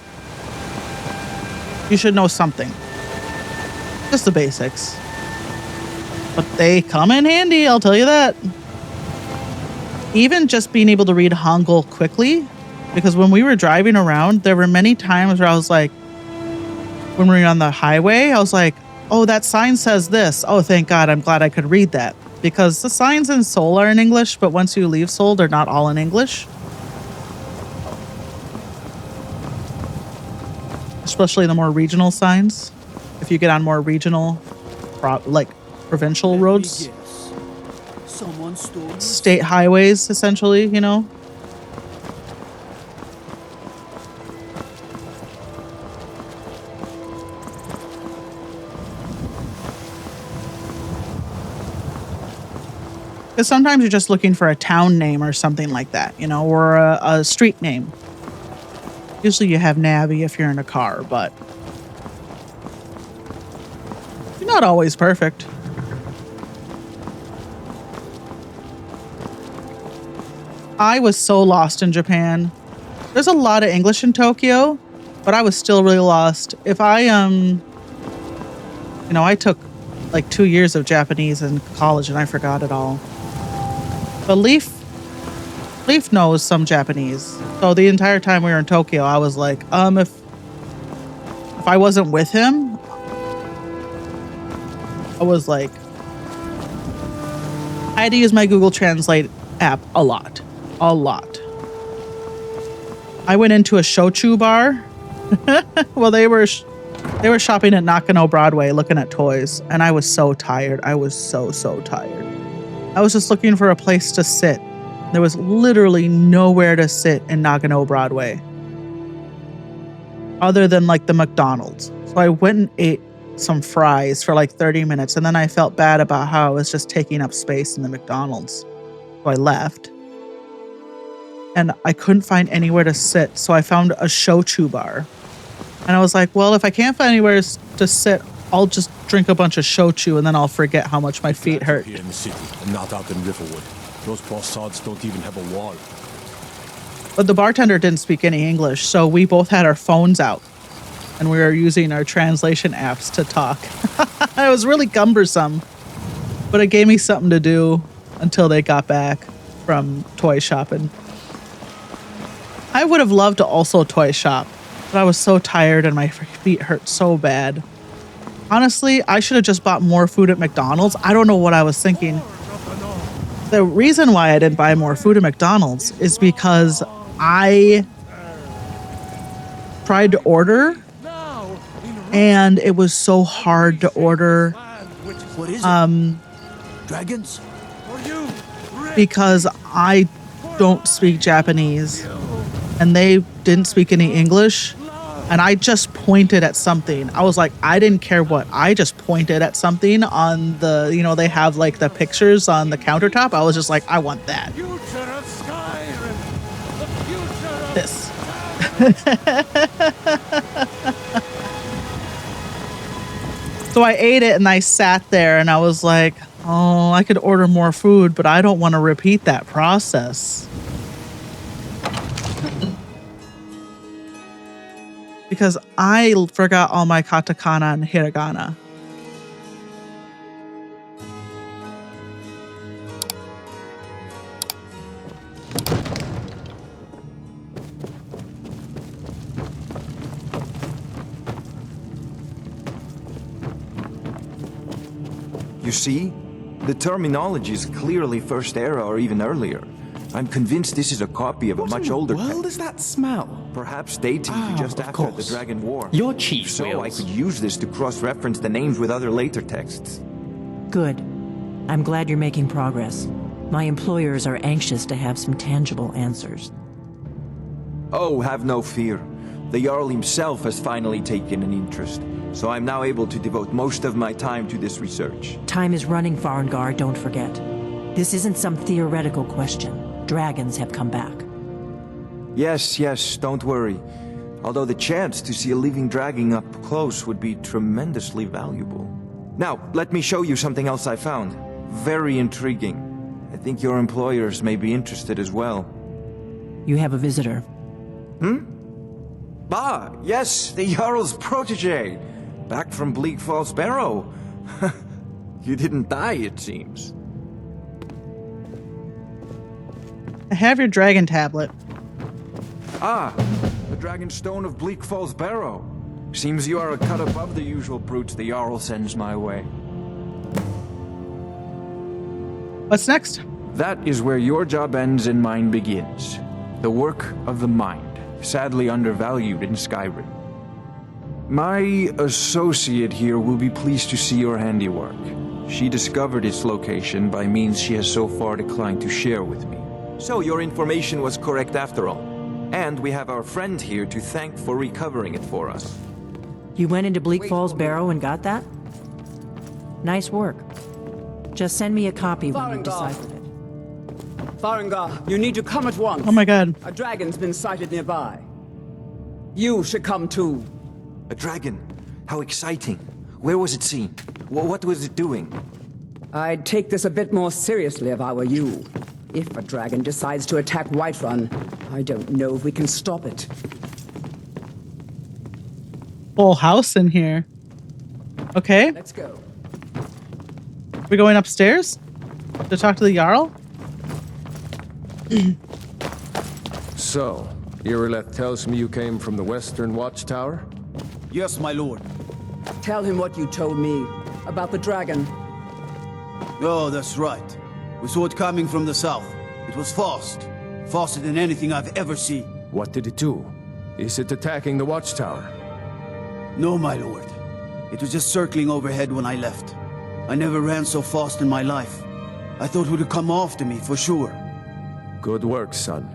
you should know something. Just the basics. But they come in handy, I'll tell you that. Even just being able to read Hangul quickly, because when we were driving around, there were many times where I was like, when we were on the highway, I was like, oh, that sign says this. Oh, thank God, I'm glad I could read that. Because the signs in Seoul are in English, but once you leave Seoul, they're not all in English. Especially the more regional signs. If you get on more regional, like provincial roads. State highways, essentially, you know. Because sometimes you're just looking for a town name or something like that, you know, or a street name. Usually you have Navi if you're in a car, but you're not always perfect. I was so lost in Japan. There's a lot of English in Tokyo, but I was still really lost. If I, you know, I took like 2 years of Japanese in college and I forgot it all. But Leaf knows some Japanese. So the entire time we were in Tokyo, I was like, if I wasn't with him, I was like, I had to use my Google Translate app a lot. A lot. I went into a shochu bar. Well, they were shopping at Nakano Broadway looking at toys, and I was so tired. I was so tired. I was just looking for a place to sit. There was literally nowhere to sit in Nagano Broadway other than like the McDonald's. So I went and ate some fries for like 30 minutes, and then I felt bad about how I was just taking up space in the McDonald's. So I left. And I couldn't find anywhere to sit, so I found a shochu bar. And I was like, well, if I can't find anywhere to sit, I'll just drink a bunch of shochu and then I'll forget how much my feet hurt. Here in the city, and not out in Riverwood. Those poor sods don't even have a wall. But the bartender didn't speak any English, so we both had our phones out. And we were using our translation apps to talk. It was really cumbersome. But it gave me something to do until they got back from toy shopping. I would have loved to also toy shop, but I was so tired and my feet hurt so bad. Honestly, I should have just bought more food at McDonald's. I don't know what I was thinking. The reason why I didn't buy more food at McDonald's is because I tried to order and it was so hard to order. What is it? Dragons? Because I don't speak Japanese and they didn't speak any English. And I just pointed at something. I was like, I didn't care what. I just pointed at something on the, you know, they have like the pictures on the countertop. I was just like, I want that. This. So I ate it and I sat there and I was like, Oh, I could order more food, but I don't want to repeat that process. Because I forgot all my katakana and hiragana. You see? The terminology is clearly First Era or even earlier. I'm convinced this is a copy of a much older text. What does that smell? Perhaps dating to just after the Dragon War. Your chief, So Wills. I could use this to cross-reference the names with other later texts. Good. I'm glad you're making progress. My employers are anxious to have some tangible answers. Oh, have no fear. The Jarl himself has finally taken an interest, so I'm now able to devote most of my time to this research. Time is running, Farengar, don't forget. This isn't some theoretical question. Dragons have come back. Yes, don't worry. Although the chance to see a living dragon up close would be tremendously valuable. Now, let me show you something else I found. Very intriguing. I think your employers may be interested as well. You have a visitor. Ah, yes, the Jarl's protege. Back from Bleak Falls Barrow. You didn't die, it seems. I have your dragon tablet. Ah, the Dragon Stone of Bleak Falls Barrow. Seems you are a cut above the usual brutes the Jarl sends my way. What's next? That is where your job ends and mine begins. The work of the mind, sadly undervalued in Skyrim. My associate here will be pleased to see your handiwork. She discovered its location by means she has so far declined to share with me. So your information was correct after all. And we have our friend here to thank for recovering it for us. You went into Bleak Falls Barrow and got that? Nice work. Just send me a copy when you've deciphered it. Farengar, you need to come at once. Oh my god. A dragon's been sighted nearby. You should come too. A dragon? How exciting. Where was it seen? What was it doing? I'd take this a bit more seriously if I were you. If a dragon decides to attack Whiterun, I don't know if we can stop it. Whole house in here. Okay. Let's go. We're going upstairs to talk to the Jarl? So, Irileth tells me you came from the Western Watchtower? Yes, my lord. Tell him what you told me about the dragon. Oh, that's right. We saw it coming from the south. It was fast. Faster than anything I've ever seen. What did it do? Is it attacking the Watchtower? No, my lord. It was just circling overhead when I left. I never ran so fast in my life. I thought it would come after me, for sure. Good work, son.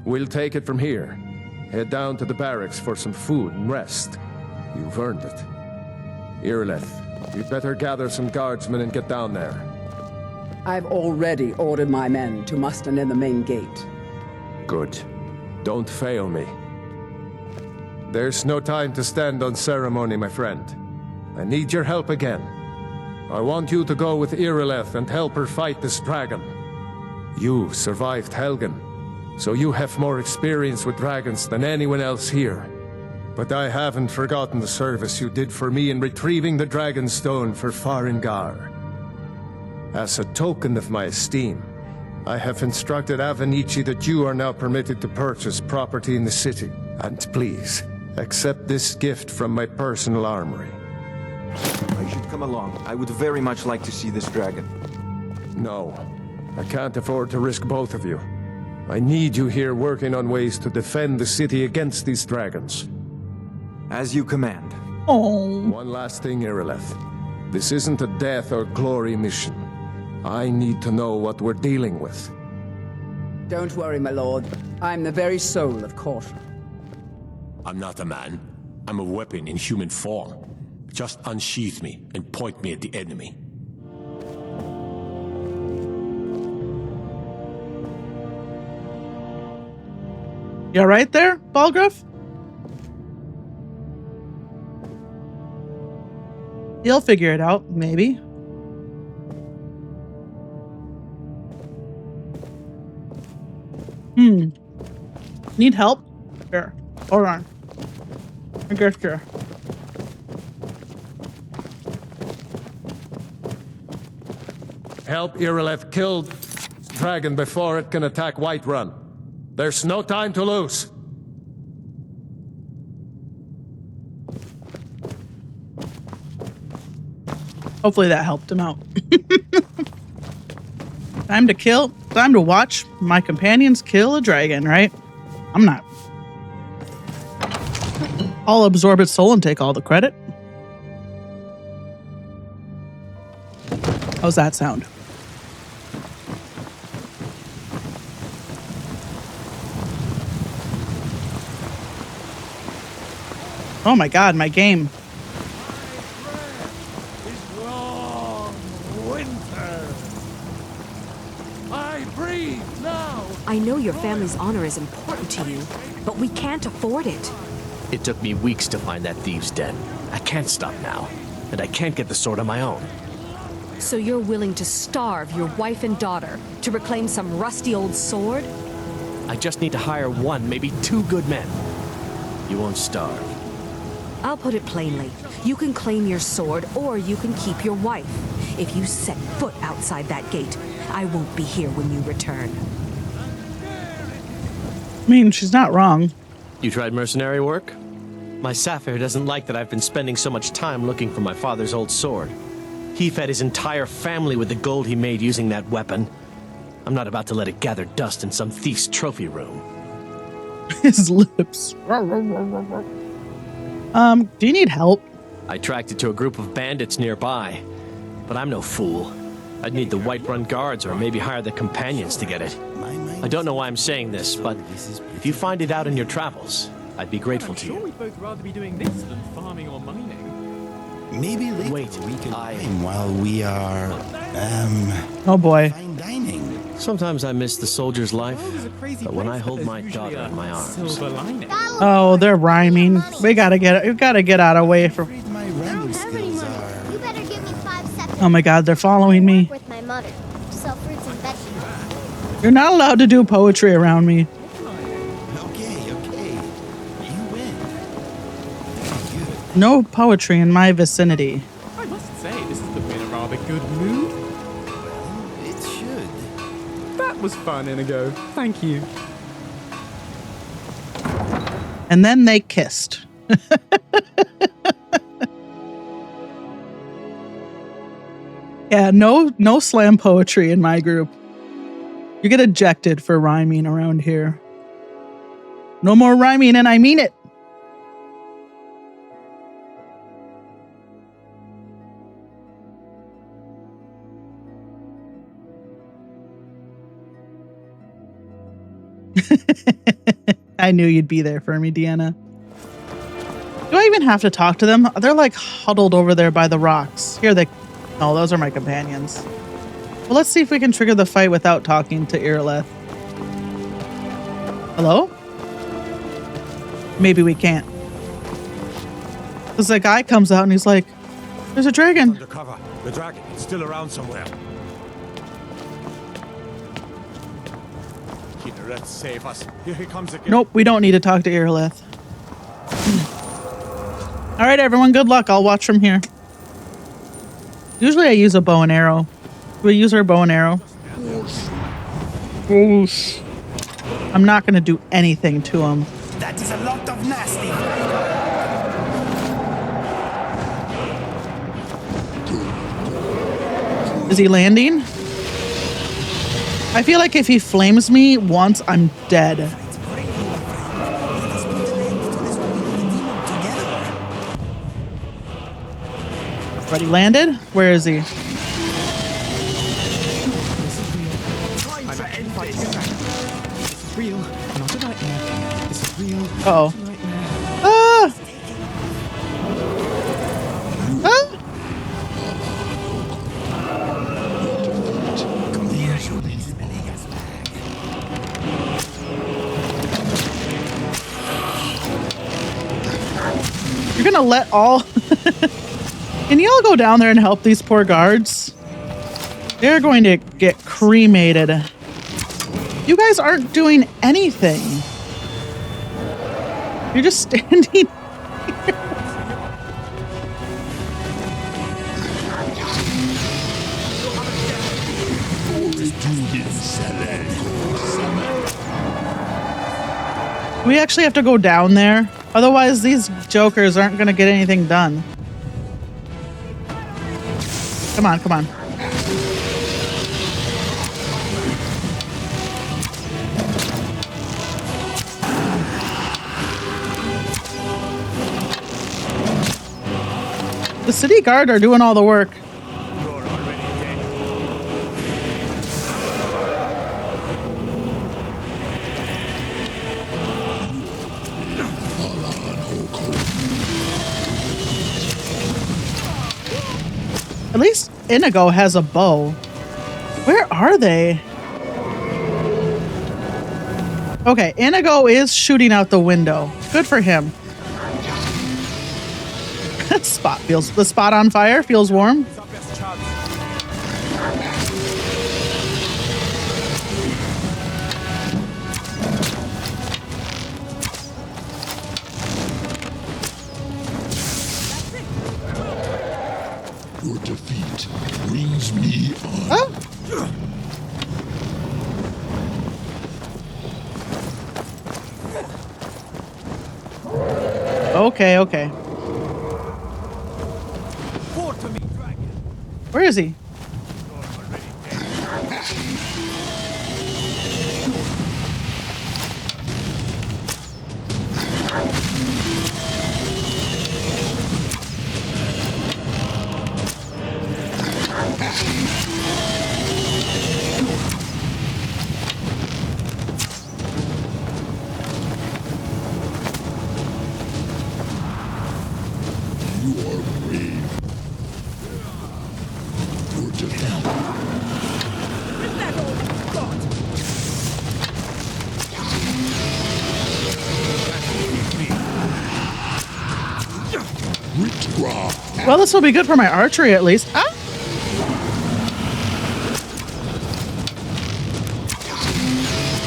We'll take it from here. Head down to the barracks for some food and rest. You've earned it. Irileth, you'd better gather some guardsmen and get down there. I've already ordered my men to muster near the main gate. Good. Don't fail me. There's no time to stand on ceremony, my friend. I need your help again. I want you to go with Irileth and help her fight this dragon. You survived Helgen, so you have more experience with dragons than anyone else here. But I haven't forgotten the service you did for me in retrieving the Dragon Stone for Farengar. As a token of my esteem, I have instructed Avenici that you are now permitted to purchase property in the city. And please, accept this gift from my personal armory. I should come along. I would very much like to see this dragon. No, I can't afford to risk both of you. I need you here working on ways to defend the city against these dragons. As you command. Oh. One last thing, Irileth. This isn't a death or glory mission. I need to know what we're dealing with. Don't worry, my lord. I'm the very soul of caution. I'm not a man. I'm a weapon in human form. Just unsheath me and point me at the enemy. You all right there, Balgruuf? You'll figure it out, maybe. Need help? Here. Hold on. I guess here. Help Irileth kill dragon before it can attack Whiterun. There's no time to lose. Hopefully that helped him out. Time to watch my companions kill a dragon, right? I'm not. I'll absorb its soul and take all the credit. How's that sound? Oh my god, my game. I know your family's honor is important to you, but we can't afford it. It took me weeks to find that thieves' den. I can't stop now, and I can't get the sword on my own. So you're willing to starve your wife and daughter to reclaim some rusty old sword? I just need to hire one, maybe two good men. You won't starve. I'll put it plainly. You can claim your sword, or you can keep your wife. If you set foot outside that gate, I won't be here when you return. I mean, she's not wrong. You tried mercenary work? My Sapphire doesn't like that I've been spending so much time looking for my father's old sword. He fed his entire family with the gold he made using that weapon. I'm not about to let it gather dust in some thief's trophy room. His lips. Do you need help? I tracked it to a group of bandits nearby, but I'm no fool. I'd need the Whiterun guards or maybe hire the companions to get it. I don't know why I'm saying this, but if you find it out in your travels, I'd be grateful to you. We'd both rather be doing this than farming or mining. Maybe later we can dine while we are, oh boy. fine dining. Sometimes I miss the soldier's life, but when I hold my daughter in my arms... Oh, they're rhyming. We gotta get out of way from... My random skills are... You better give me 5 seconds. Oh my god, they're following me. With my mother. Sell fruits and vegetables. You're not allowed to do poetry around me. Okay. You win. No poetry in my vicinity. I must say, this has put me in a rather good mood. It should. That was fun, Inigo. Thank you. And then they kissed. Yeah, no slam poetry in my group. You get ejected for rhyming around here. No more rhyming, and I mean it. I knew you'd be there for me, Deanna. Do I even have to talk to them? They're like huddled over there by the rocks. Here they... Oh, those are my companions. Well, let's see if we can trigger the fight without talking to Irileth. Hello? Maybe we can't. Because the guy comes out and he's like, there's a dragon. Undercover. The dragon is still around somewhere. Let's save us. Here he comes again. Nope, we don't need to talk to Irileth. All right, everyone, good luck. I'll watch from here. Usually I use a bow and arrow. Do we use our bow and arrow? Whoosh. I'm not going to do anything to him. That is a lot of nasty. Is he landing? I feel like if he flames me once, I'm dead. Already landed? Where is he? This is real, not a nightmare. This is real. Uh-oh. Ah! Ah! You're gonna let all... Can y'all go down there and help these poor guards? They're going to get cremated. You guys aren't doing anything. You're just standing here. We actually have to go down there. Otherwise, these jokers aren't going to get anything done. Come on, come on. The city guard are doing all the work. At least Inigo has a bow. Where are they? Okay, Inigo is shooting out the window. Good for him. The spot on fire feels warm. Your defeat brings me on. Oh. Okay, okay. Where is he? You are brave. Your defeat. Well, this will be good for my archery at least. Ah!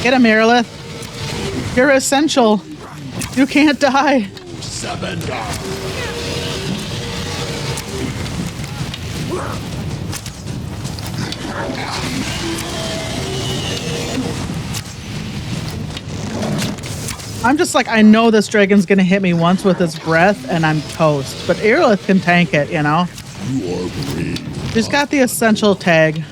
Get him, Aerolith. You're essential. You can't die. I'm just like, I know this dragon's gonna hit me once with its breath and I'm toast. But Aerolith can tank it, you know? You are brave. She's got the essential tag.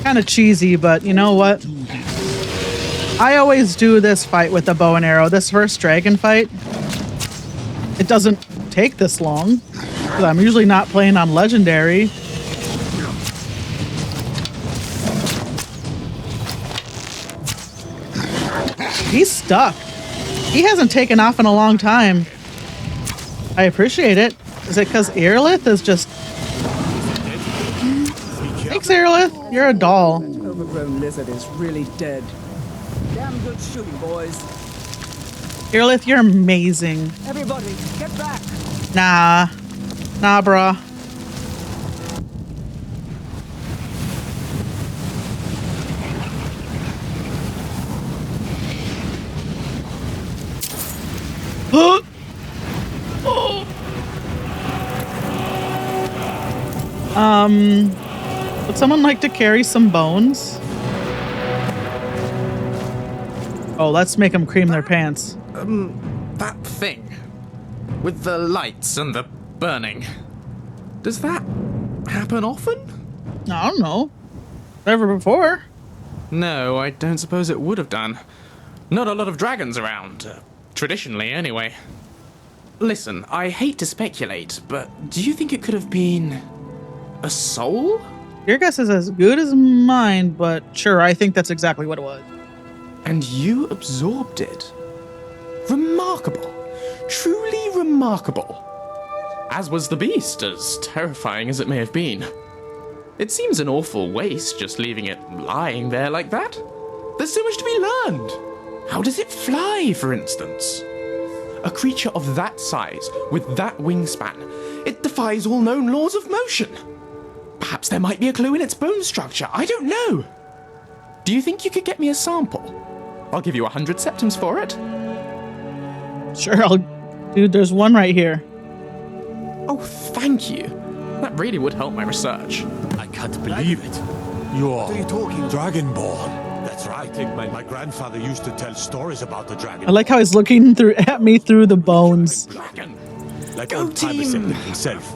Kind of cheesy, but you know what? I always do this fight with the bow and arrow. This first dragon fight, it doesn't take this long, because I'm usually not playing on legendary. He's stuck. He hasn't taken off in a long time. I appreciate it. Is it because Aerolith is just... Thanks, Aerolith. You're a doll. That overgrown lizard is really dead. Damn good shooting, boys. Aerolith, you're amazing. Everybody, get back. Nah. Nah, brah. Would someone like to carry some bones? Oh, let's make them cream their pants. That thing. With the lights and the burning. Does that happen often? I don't know. Never before. No, I don't suppose it would have done. Not a lot of dragons around. Traditionally, anyway. Listen, I hate to speculate, but do you think it could have been... a soul? Your guess is as good as mine, but sure, I think that's exactly what it was. And you absorbed it. Remarkable. Truly remarkable. As was the beast, as terrifying as it may have been. It seems an awful waste just leaving it lying there like that. There's so much to be learned. How does it fly, for instance? A creature of that size, with that wingspan, it defies all known laws of motion. Perhaps there might be a clue in its bone structure. I don't know. Do you think you could get me a sample? I'll give you 100 septims for it. Sure, dude, there's one right here. Oh, thank you. That really would help my research. I can't believe it. You're What are you talking about? Dragonborn. That's right. My grandfather used to tell stories about the dragon. I like how he's looking at me through the bones. Like old Tiber Septim himself.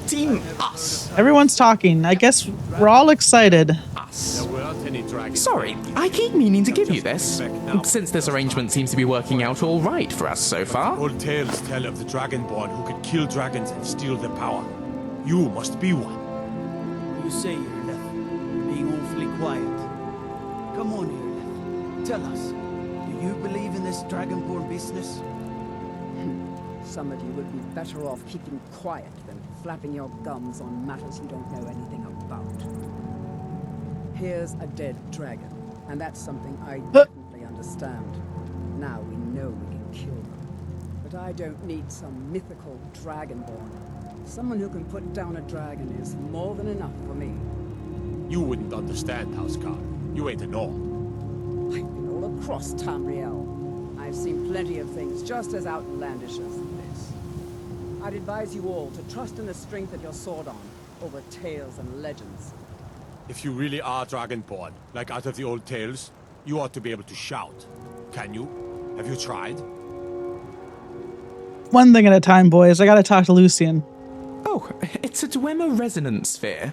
Team us. Everyone's talking. I guess we're all excited. Us. Sorry, I keep meaning to give you this, since this arrangement seems to be working out all right for us so far. Old tales tell of the Dragonborn who could kill dragons and steal their power. You must be one. You say Irleth, being awfully quiet. Come on, Irleth. Tell us, do you believe in this Dragonborn business? Some of you would be better off keeping quiet than flapping your gums on matters you don't know anything about. Here's a dead dragon, and that's something I definitely understand. Now we know we can kill them. But I don't need some mythical dragonborn. Someone who can put down a dragon is more than enough for me. You wouldn't understand, Housecar. You ain't a Gnome. I've been all across Tamriel. I've seen plenty of things just as outlandish as this. I'd advise you all to trust in the strength of your sword arm over tales and legends. If you really are Dragonborn, like out of the old tales, you ought to be able to shout. Can you? Have you tried? One thing at a time, boys. I gotta talk to Lucian. Oh, it's a Dwemer resonance sphere.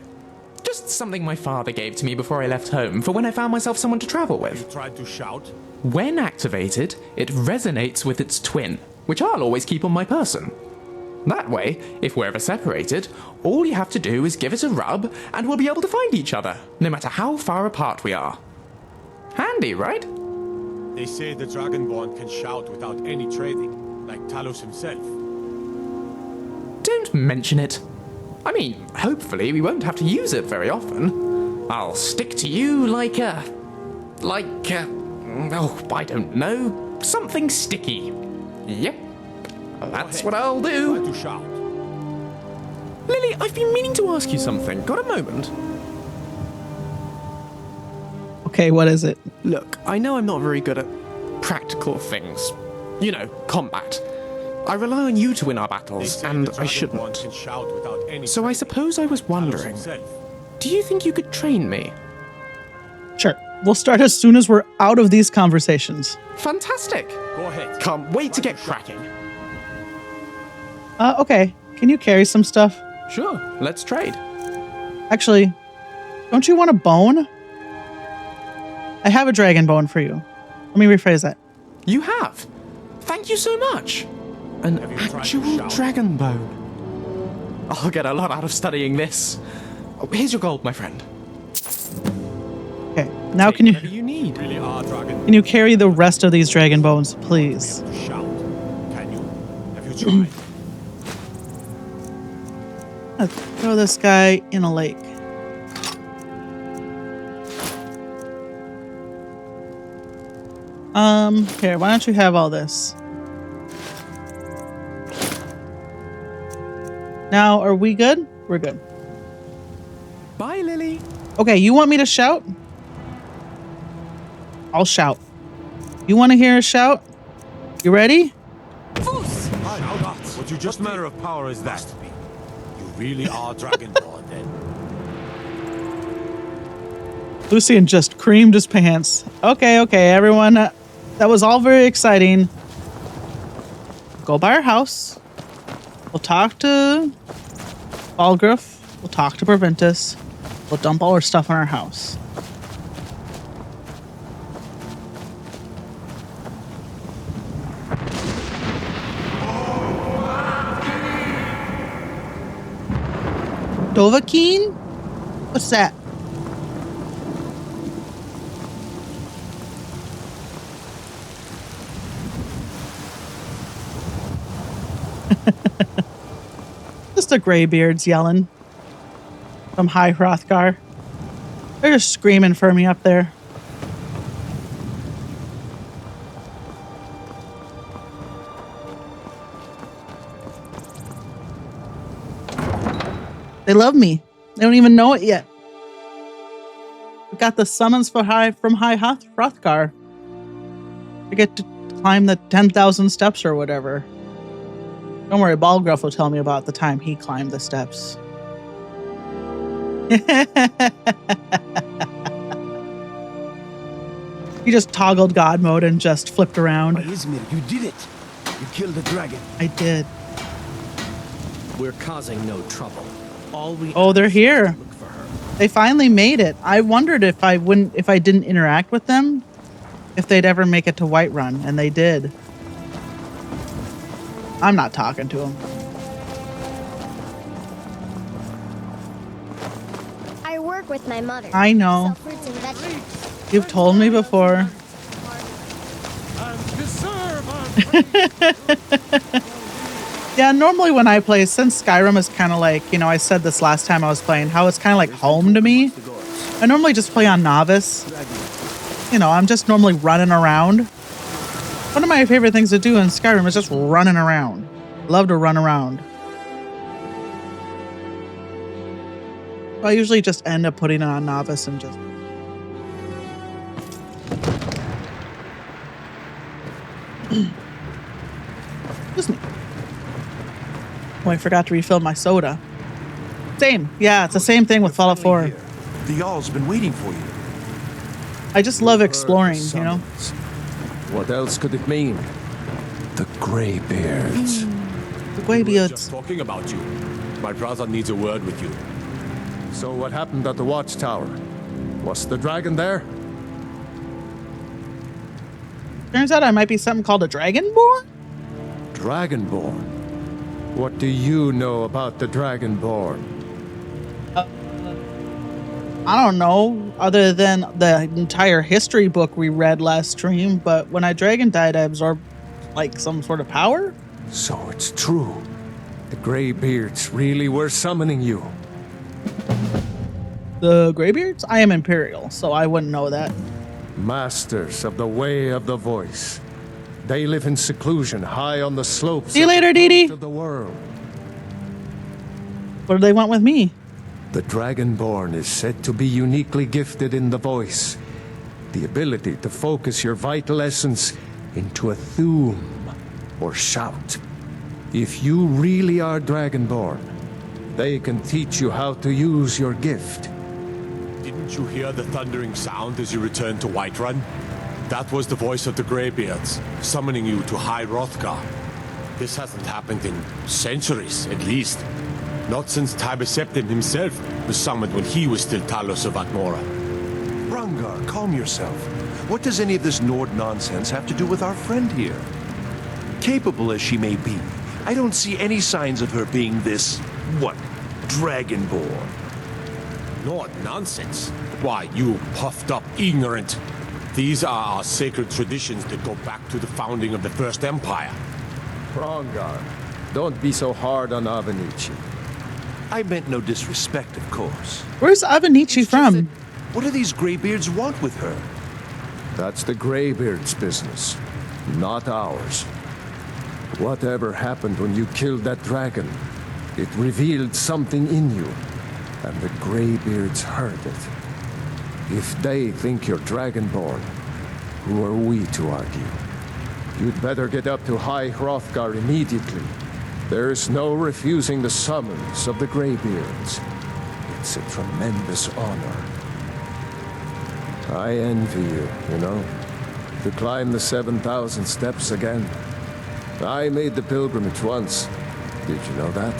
Just something my father gave to me before I left home for when I found myself someone to travel with. You tried to shout? When activated, it resonates with its twin, which I'll always keep on my person. That way, if we're ever separated, all you have to do is give it a rub and we'll be able to find each other, no matter how far apart we are. Handy, right? They say the Dragonborn can shout without any trading, like Talos himself. Don't mention it. I mean, hopefully we won't have to use it very often. I'll stick to you like oh, I don't know, something sticky. Yep, that's what I'll do. Try to shout. Lily, I've been meaning to ask you something. Got a moment? Okay, what is it? Look, I know I'm not very good at practical things. You know, combat. I rely on you to win our battles, and I shouldn't. So I suppose I was wondering, do you think you could train me? Sure. We'll start as soon as we're out of these conversations. Fantastic. Go ahead. Can't wait to get cracking. Okay. Can you carry some stuff? Sure, let's trade. Actually, don't you want a bone? I have a dragon bone for you. Let me rephrase that. You have? Thank you so much. An actual dragon bone. I'll get a lot out of studying this. Oh, here's your gold, my friend. Okay, now can you need. Can you carry the rest of these dragon bones, please? Shout. Can you? Have you tried? Let's throw this guy in a lake. Here, why don't you have all this? Now, are we good? We're good. Bye, Lily. Okay, you want me to shout? I'll shout. You want to hear a shout? You ready? What you just manner of power is that? You really are Dragonborn, then. Lucian just creamed his pants. Okay, everyone. That was all very exciting. Go by our house. We'll talk to Balgruuf. We'll talk to Proventus. We'll dump all our stuff in our house. Dovahkiin? What's that? Just the graybeards yelling from High Hrothgar. They're just screaming for me up there. They love me. They don't even know it yet. We got the summons from High Hrothgar. I get to climb the 10,000 steps or whatever. Don't worry, Balgruff will tell me about the time he climbed the steps. He just toggled God mode and just flipped around. Izmir, you did it. You killed the dragon. I did. We're causing no trouble. Oh, they're here. They finally made it. I wondered if I didn't interact with them, if they'd ever make it to Whiterun, and they did. I'm not talking to them. I work with my mother. I know. Sell fruits and vegetables. You've told me before. Yeah, normally when I play, since Skyrim is kind of like, you know, I said this last time I was playing, how it's kind of like home to me. I normally just play on Novice. You know, I'm just normally running around. One of my favorite things to do in Skyrim is just running around. Love to run around. So I usually just end up putting it on Novice and just... Excuse me. Oh, I forgot to refill my soda. Same. Yeah, it's the same thing with Fallout 4. The Jarl's been waiting for you. I just love exploring, you know? What else could it mean? The Greybeards. The Greybeards. Just talking about you. My brother needs a word with you. So what happened at the watchtower? Was the dragon there? Turns out I might be something called a Dragonborn? Dragonborn? What do you know about the Dragonborn? I don't know, other than the entire history book we read last stream, but when I dragon died, I absorbed, like, some sort of power? So it's true. The Greybeards really were summoning you. The Greybeards? I am Imperial, so I wouldn't know that. Masters of the Way of the Voice. They live in seclusion high on the slopes See you later, Dee of the world. What do they want with me? The Dragonborn is said to be uniquely gifted in the voice. The ability to focus your vital essence into a thum, or shout. If you really are Dragonborn, they can teach you how to use your gift. Didn't you hear the thundering sound as you returned to Whiterun? That was the voice of the Greybeards, summoning you to High Hrothgar. This hasn't happened in centuries, at least. Not since Tiber Septim himself was summoned when he was still Talos of Atmora. Rangar, calm yourself. What does any of this Nord nonsense have to do with our friend here? Capable as she may be, I don't see any signs of her being this, what, Dragonborn. Nord nonsense? Why, you puffed up ignorant. These are our sacred traditions that go back to the founding of the First Empire. Rangar, don't be so hard on Avenici. I meant no disrespect, of course. Where's Avenici from? What do these Greybeards want with her? That's the Greybeards' business, not ours. Whatever happened when you killed that dragon, it revealed something in you, and the Greybeards heard it. If they think you're Dragonborn, who are we to argue? You'd better get up to High Hrothgar immediately. There's no refusing the summons of the Greybeards. It's a tremendous honor. I envy you, you know, to climb the 7,000 steps again. I made the pilgrimage once. Did you know that?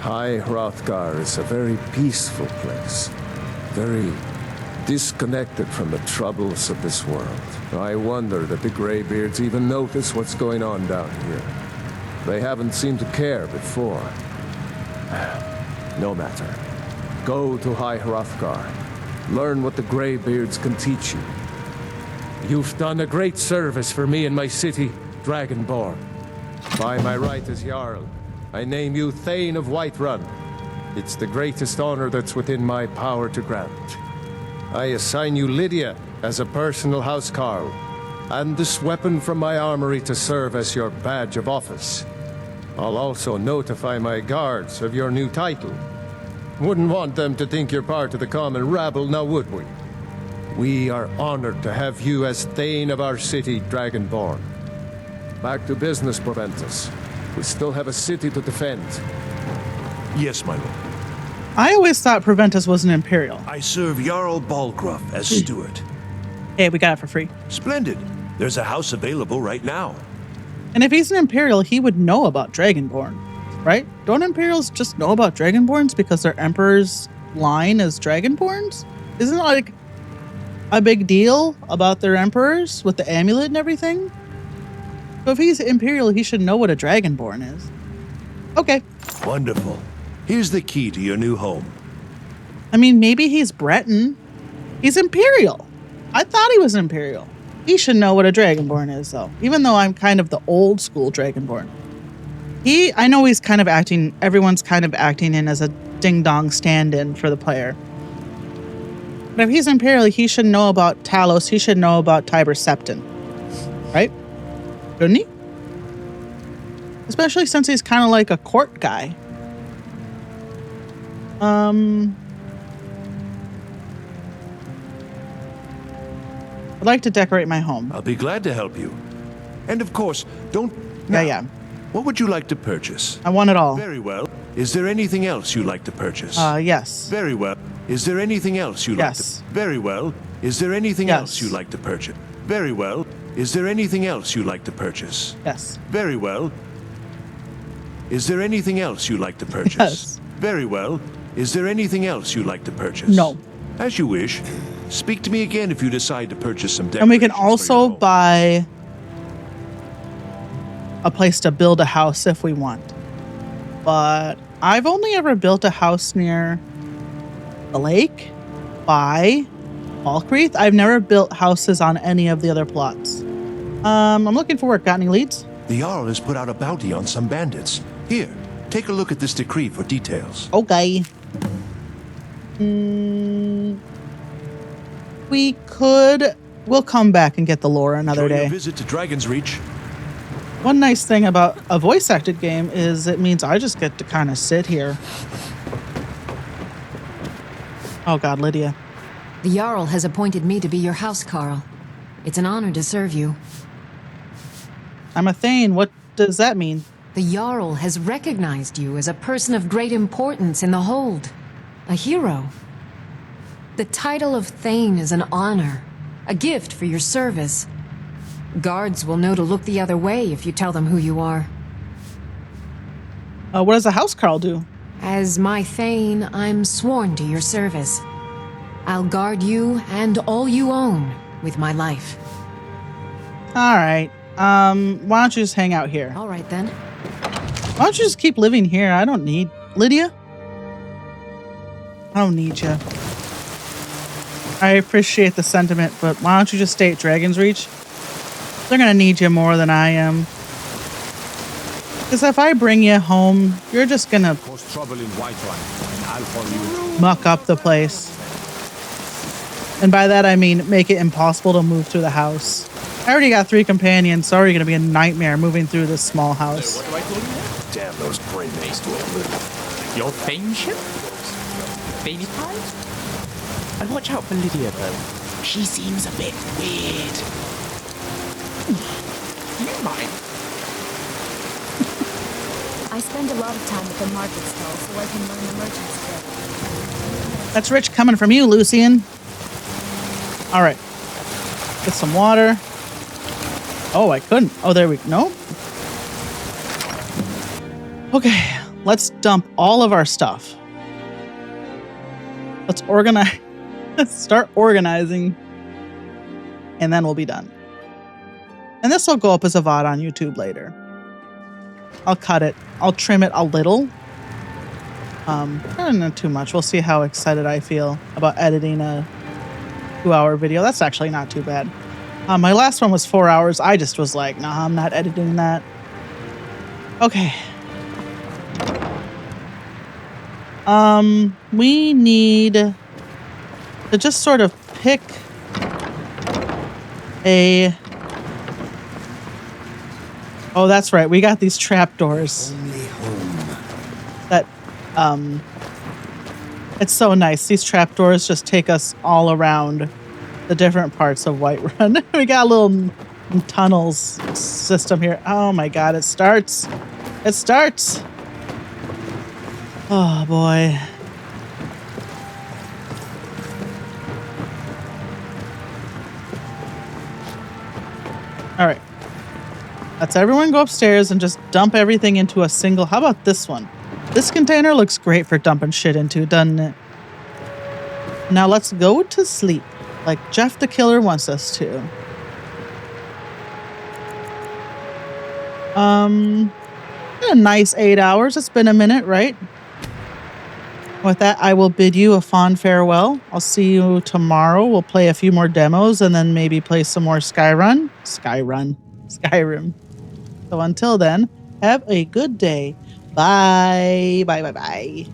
High Hrothgar is a very peaceful place. Very disconnected from the troubles of this world. I wonder that the Greybeards even notice what's going on down here. They haven't seemed to care before. No matter. Go to High Hrothgar. Learn what the Greybeards can teach you. You've done a great service for me and my city, Dragonborn. By my right as Jarl, I name you Thane of Whiterun. It's the greatest honor that's within my power to grant. I assign you Lydia as a personal housecarl, and this weapon from my armory to serve as your badge of office. I'll also notify my guards of your new title, Wouldn't want them to think you're part of the common rabble, now would we? We are honored to have you as Thane of our city, Dragonborn. Back to business, Proventus. We still have a city to defend. Yes, my lord. I always thought Proventus was an Imperial. I serve Jarl Balgruff as steward. Hey, we got it for free. Splendid. There's a house available right now. And if he's an Imperial, he would know about Dragonborn, right? Don't Imperials just know about Dragonborns because their Emperor's line is Dragonborns? Isn't it like a big deal about their Emperors with the amulet and everything? So if he's Imperial, he should know what a Dragonborn is. Okay. Wonderful. Here's the key to your new home. I mean, maybe he's Breton. He's Imperial. I thought he was Imperial. He should know what a Dragonborn is, though. Even though I'm kind of the old school Dragonborn. I know he's kind of acting, everyone's kind of acting in as a ding-dong stand-in for the player. But if he's Imperial, he should know about Talos. He should know about Tiber Septon. Right? Shouldn't he? Especially since he's kind of like a court guy. I'd like to decorate my home. I'll be glad to help you. And of course, don't... Now, yeah. What would you like to purchase? I want it all. Very well. Is there anything else you'd like to purchase? Yes. Very well. Is there anything else you'd like to... Very well. Is there anything else you'd like to purchase? Very well. Is there anything else you'd like to purchase? Yes. Very well. Is there anything else you'd like to purchase? Yes. Very well. Is there anything else you'd like to purchase? No. As you wish. Speak to me again if you decide to purchase some decorations. And we can also buy a place to build a house if we want. But I've only ever built a house near the lake by Falkreath. I've never built houses on any of the other plots. I'm looking for work. Got any leads? The Jarl has put out a bounty on some bandits. Here, take a look at this decree for details. Okay. We'll come back and get the lore another Enjoy day. your visit to Dragon's Reach. One nice thing about a voice acted game is it means I just get to kind of sit here. Oh God, Lydia. The Jarl has appointed me to be your housecarl. It's an honor to serve you. I'm a Thane. What does that mean? The Jarl has recognized you as a person of great importance in the Hold. A hero. The title of Thane is an honor, a gift for your service. Guards will know to look the other way if you tell them who you are. What does a housecarl do? As my Thane, I'm sworn to your service. I'll guard you and all you own with my life. All right. Why don't you just hang out here? All right, then. Why don't you just keep living here? I don't need... Lydia? I don't need you. I appreciate the sentiment, but why don't you just stay at Dragon's Reach? They're gonna need you more than I am. Because if I bring you home, you're just gonna Cause trouble in Whiterun, and I'll follow you. muck up the place. And by that I mean make it impossible to move through the house. I already got 3 companions, so it's already gonna be a nightmare moving through this small house. What do I call you now? Damn those brain maze to Your Thaneship? Thaney pies? And watch out for Lydia, though. She seems a bit weird. Do you mind? I spend a lot of time at the market stall so I can learn the merchant's trade. That's rich coming from you, Lucian. All right. Get some water. Oh, I couldn't. Oh, there we go. No. Okay, let's dump all of our stuff. Let's organize. Let's start organizing. And then we'll be done. And this will go up as a VOD on YouTube later. I'll cut it. I'll trim it a little. Not too much. We'll see how excited I feel about editing a 2-hour video. That's actually not too bad. My last one was 4 hours. I just was like, nah, I'm not editing that. Okay. We need to just sort of pick a... Oh, that's right. We got these trapdoors that It's so nice. These trapdoors just take us all around the different parts of Whiterun. We got a little tunnels system here. Oh my god, it starts. It starts. Oh boy. All right. Let's everyone go upstairs and just dump everything into a single. How about this one? This container looks great for dumping shit into, doesn't it? Now let's go to sleep, like Jeff the Killer wants us to. A nice 8 hours. It's been a minute, right? With that, I will bid you a fond farewell. I'll see you tomorrow. We'll play a few more demos and then maybe play some more Skyrim. So until then, have a good day. Bye. Bye, bye, bye.